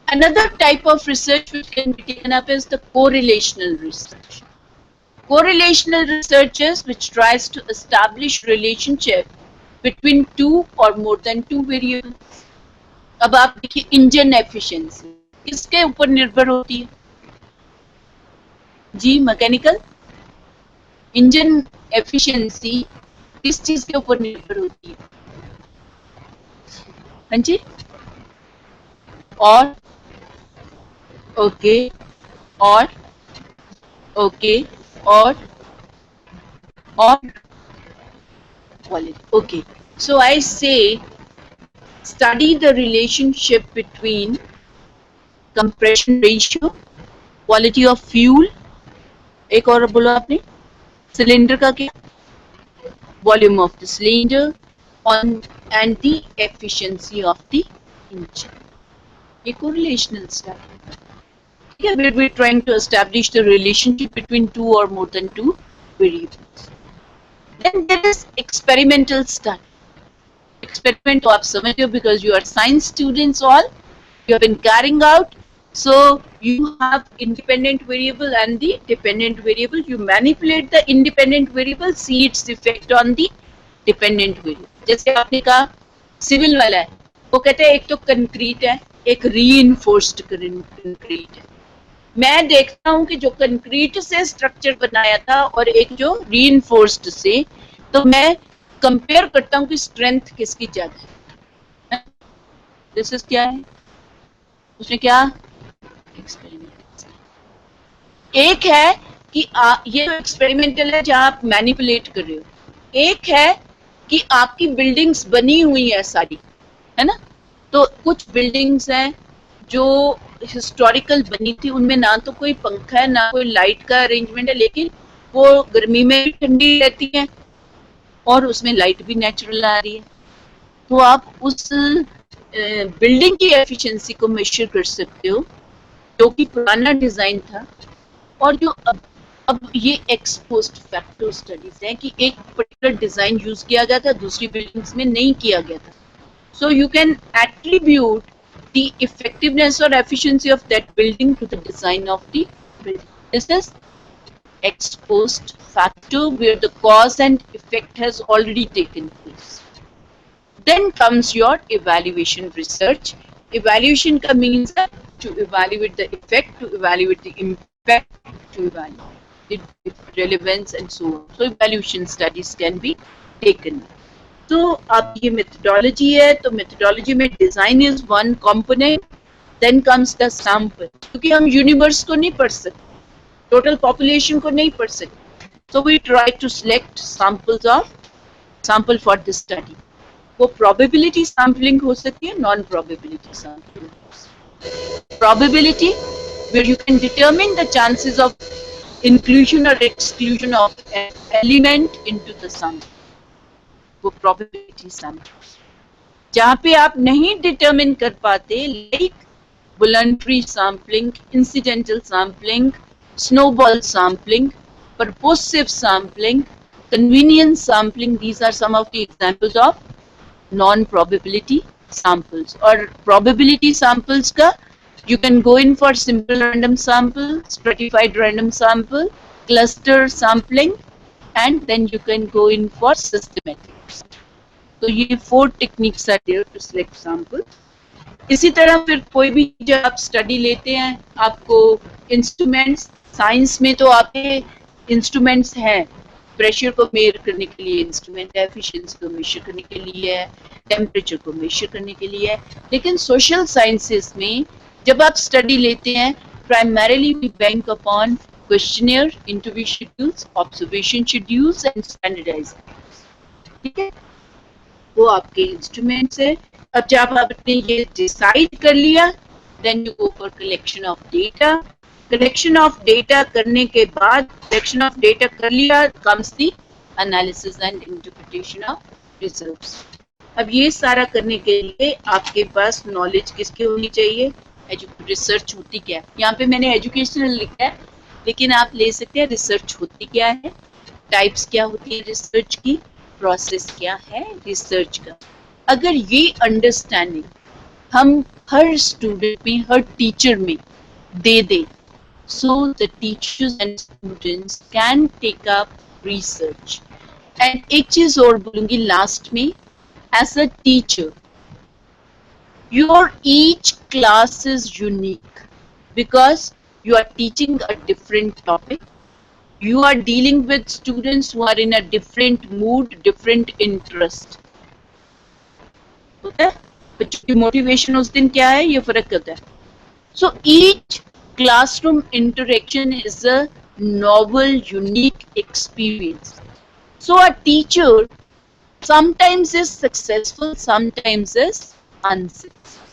Another type of research which can be taken up is the correlational research. Correlational research is which tries to establish relationship between two or more than two variables. अब आप देखिए engine efficiency किसके ऊपर निर्भर होती है जी? Mechanical engine efficiency किस चीज के ऊपर निर्भर होती है? हाँ जी. और ओके और ओके और quality. Okay, so I say study the relationship between compression ratio, quality of fuel, एक और बोलो आपने, सिलेंडर का क्या, volume of the cylinder, on and the efficiency of the engine. ये correlational study. Here we're trying to establish the relationship between two or more than two variables. Then there is experimental study. Experiment तो आप समझते हो because you are science students all. You have been carrying out. So you have independent variable and the dependent variable. You manipulate the independent variable, see its effect on the dependent variable. जैसे आपने कहा civil वाला है, वो कहते हैं एक तो कंक्रीट है, एक रीइंफोर्स्ड कंक्रीट है. मैं देखता हूँ कि जो कंक्रीट से स्ट्रक्चर बनाया था और एक जो रीइंफोर्स्ड से, तो मैं कंपेयर करता हूँ कि स्ट्रेंथ किसकी ज्यादा है. दिस इज क्या है, उसने क्या एक्सपेरिमेंट. एक है कि ये तो एक्सपेरिमेंटल है जहां आप मैनिपुलेट कर रहे हो. एक है कि आपकी बिल्डिंग्स बनी हुई है सारी, है ना. तो कुछ बिल्डिंग्स हैं जो हिस्टोरिकल बनी थी, उनमें ना तो कोई पंखा है ना कोई लाइट का अरेंजमेंट है, लेकिन वो गर्मी में भी ठंडी रहती है और उसमें लाइट भी नेचुरल आ रही है. तो आप उस बिल्डिंग की एफिशिएंसी को मेजर कर सकते हो जो कि पुराना डिजाइन था और जो अब ये एक्सपोस्ट फैक्टर स्टडीज हैं कि एक पर्टिकुलर डिजाइन यूज किया गया था, दूसरी बिल्डिंग्स में नहीं किया गया था. So you can attribute the effectiveness or efficiency of that building to the design of the building. This is ex post facto where the cause and effect has already taken place. Then comes your evaluation research. Evaluation ka means to evaluate the effect, to evaluate the impact, to evaluate the relevance and so on. So evaluation studies can be taken. तो अब ये methodology है, तो methodology में design is one component, then comes the sample. क्योंकि हम universe को नहीं पढ़ सकते, टोटल पॉपुलेशन को नहीं पढ़ सकते, so we try to select sample for the study. वो प्रोबेबिलिटी सैम्पलिंग हो सकती है, non probability sampling. Probability where you can determine the chances of inclusion और exclusion of element into the sample, वो प्रोबेबिलिटी सैम्पल. जहां पे आप नहीं डिटरमिन कर पाते, like voluntary sampling, incidental sampling, snowball sampling, purposive sampling, convenience sampling, these are some of the examples of non probability samples. और probability samples का you can go in for simple random sample, stratified random sample, cluster sampling, and then you can go in for systematic. तो ये 4 techniques are there to select sample. इसी तरह फिर कोई भी जब आप स्टडी लेते हैं, आपको इंस्ट्रूमेंट्स, साइंस में तो आपके इंस्ट्रूमेंट्स हैं, प्रेशर को मेजर करने के लिए इंस्ट्रूमेंट है, एफिशिएंसी को मेजर करने के लिए है, टेम्परेचर को मेजर करने के लिए है. लेकिन सोशल साइंसेस में जब आप स्टडी लेते हैं, primarily we bank upon questionnaire, interview schedules, observation schedules and standardise. ठीक है, वो आपके इंस्ट्रूमेंट्स है। अब जब आपने ये डिसाइड कर लिया, then you go for collection of data. Collection of data करने के बाद, कलेक्शन ऑफ डेटा कर लिया, comes the analysis and interpretation of results. अब ये सारा करने के लिए आपके पास नॉलेज किसकी होनी चाहिए? रिसर्च होती क्या है? यहाँ पे मैंने एजुकेशनल लिखा है, लेकिन आप ले सकते हैं रिसर्च होती क्या है, टाइप्स क्या होती है रिसर्च की, प्रोसेस क्या है रिसर्च का। अगर ये अंडरस्टैंडिंग हम हर स्टूडेंट में, हर टीचर में दे दें, so the teachers and students can take up research. And एक चीज और बोलूंगी लास्ट में, as a teacher, your each class is unique because you are teaching a different topic. You are dealing with students who are in a different mood, different interest. होता है बच्चों की motivation उस दिन क्या है, ये फर्क होता है. So each classroom interaction is a novel, unique experience. So a teacher sometimes is successful, sometimes is unsuccessful.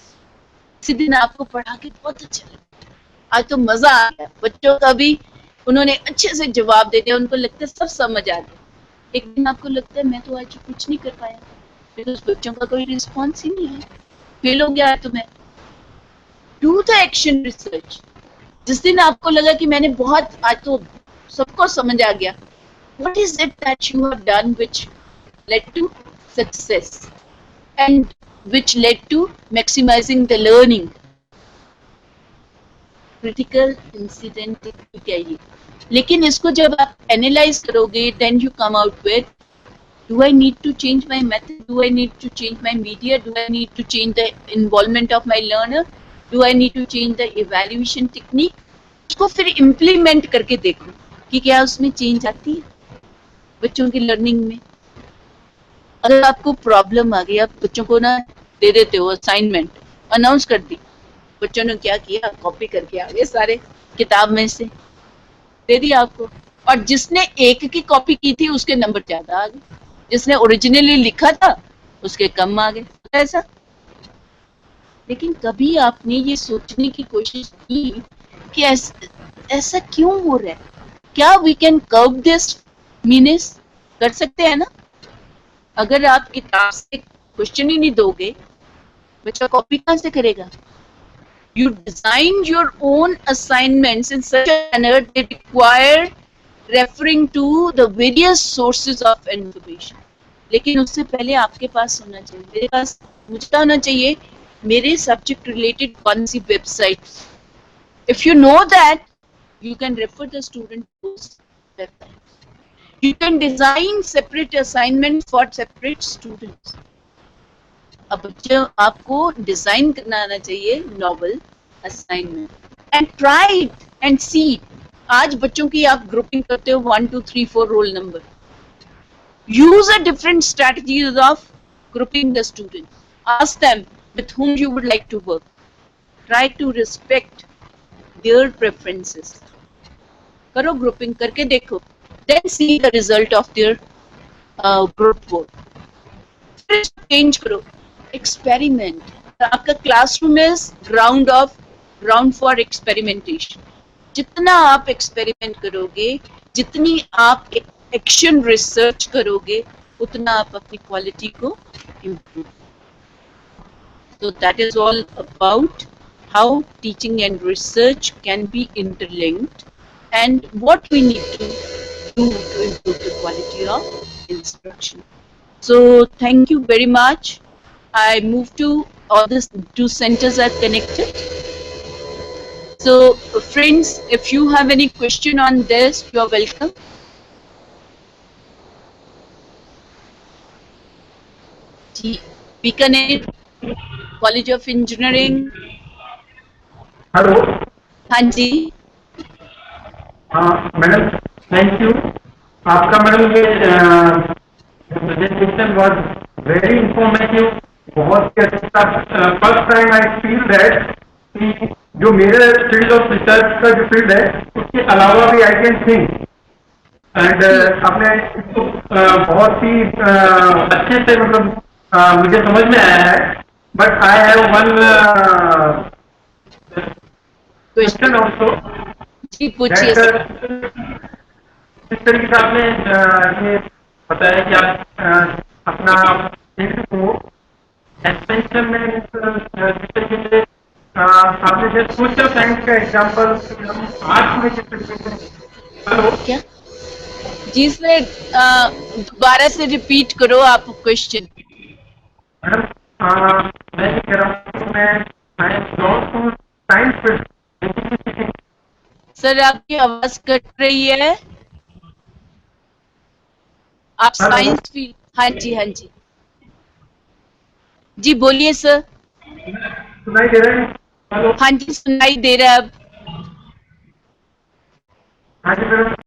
किसी दिन आपको पढ़ा के बहुत अच्छा लगा, आज तो मजा आ गया, बच्चों का भी उन्होंने अच्छे से जवाब दे दिया, उनको लगता है सब समझ आ गया. एक दिन आपको लगता है मैं तो आज कुछ नहीं कर पाया, बिकॉज बच्चों का कोई रिस्पॉन्स ही नहीं है, फेल हो गया तो मैं. Do the action research. जिस दिन आपको लगा कि मैंने बहुत, आज तो सबको समझ आ गया, what is it that you have done which led to success and which led to maximizing the learning? Critical incident कहिए, लेकिन इसको जब आप एनालाइज करोगे, then you come out with, do I need to change my method? Do I need to change my media? Do I need to change the involvement of my learner? Do I need to change the evaluation technique? उसको फिर implement करके देखो कि क्या उसमें change आती है बच्चों की लर्निंग में. अगर आपको प्रॉब्लम आ गई, आप बच्चों को ना दे देते हो असाइनमेंट, अनाउंस कर दी, बच्चों ने क्या किया, कॉपी करके आ गए सारे किताब में से, दे दिया आपको, और जिसने एक की कॉपी की थी उसके नंबर ज्यादा आ गए, जिसने ओरिजिनली लिखा था उसके कम आ गए. ऐसा. लेकिन कभी आपने ये सोचने की कोशिश की कि ऐसा क्यों हो रहा है? क्या वी कैन कर्व दिस मीनिस? कर सकते हैं ना. अगर आप किताब से क्वेश्चन ही नहीं दोगे, बच्चा कॉपी कहां से करेगा? You design your own assignments in such a manner they require referring to the various sources of information. लेकिन उससे पहले आपके पास होना चाहिए, मेरे पास, मुझे होना चाहिए मेरे सब्जेक्ट रिलेटेड कौन सी websites. If you know that, you can refer the student to those websites. You can design separate assignments for separate students. अब बच्चे आपको डिजाइन करना आना चाहिए novel assignment, and try and see. आज बच्चों की आप ग्रुपिंग करते हो 1 2 3 4 roll number. Use a different strategies of grouping the student. Ask them with whom you would like to work. Try to respect their preferences. करो grouping करके देखो, then see the result of their group work. फिर change करो. Experiment. आपका classroom is ground for experimentation. जितना आप experiment करोगे, जितनी आप एक्शन रिसर्च करोगे, उतना आप अपनी क्वालिटी को improve. So that is all about how teaching and research can be interlinked and what we need to do to improve the quality of instruction. So thank you very much. I move to all these two centers are connected. So friends, if you have any question on this, you are welcome. Bikaner college of engineering. Hello. हाँ जी. हाँ madam, thank you. आपका madam ये presentation was very informative, बहुत ही अच्छा. First time I feel that कि जो मेरे field of research का जो फील्ड है उसके अलावा भी आई कैन थिंक एंड आपने इसको बहुत ही अच्छे से मतलब मुझे समझ में आया है but I have one question question also जी पूछिए दैट सर। जिस तरीके से आपने ये बताया कि आप अपना थिंक को एक्सपेंशन में जिस तरीके से आपने जैसे सोशल साइंस का एग्जाम्पल आर्ट्स में जिस तरीके से हेलो क्या जी सर, दोबारा से रिपीट करो आप क्वेश्चन। मैडम मैं ये कह रहा हूँ कि मैं I am belong to science field sir आपकी आवाज कट रही है। आप हेलो साइंस फील्ड, हाँ जी हाँ जी, जी बोलिए सर। सुनाई दे रहा है हेलो हाँ जी सुनाई दे रहा है अब। हाँ जी मैडम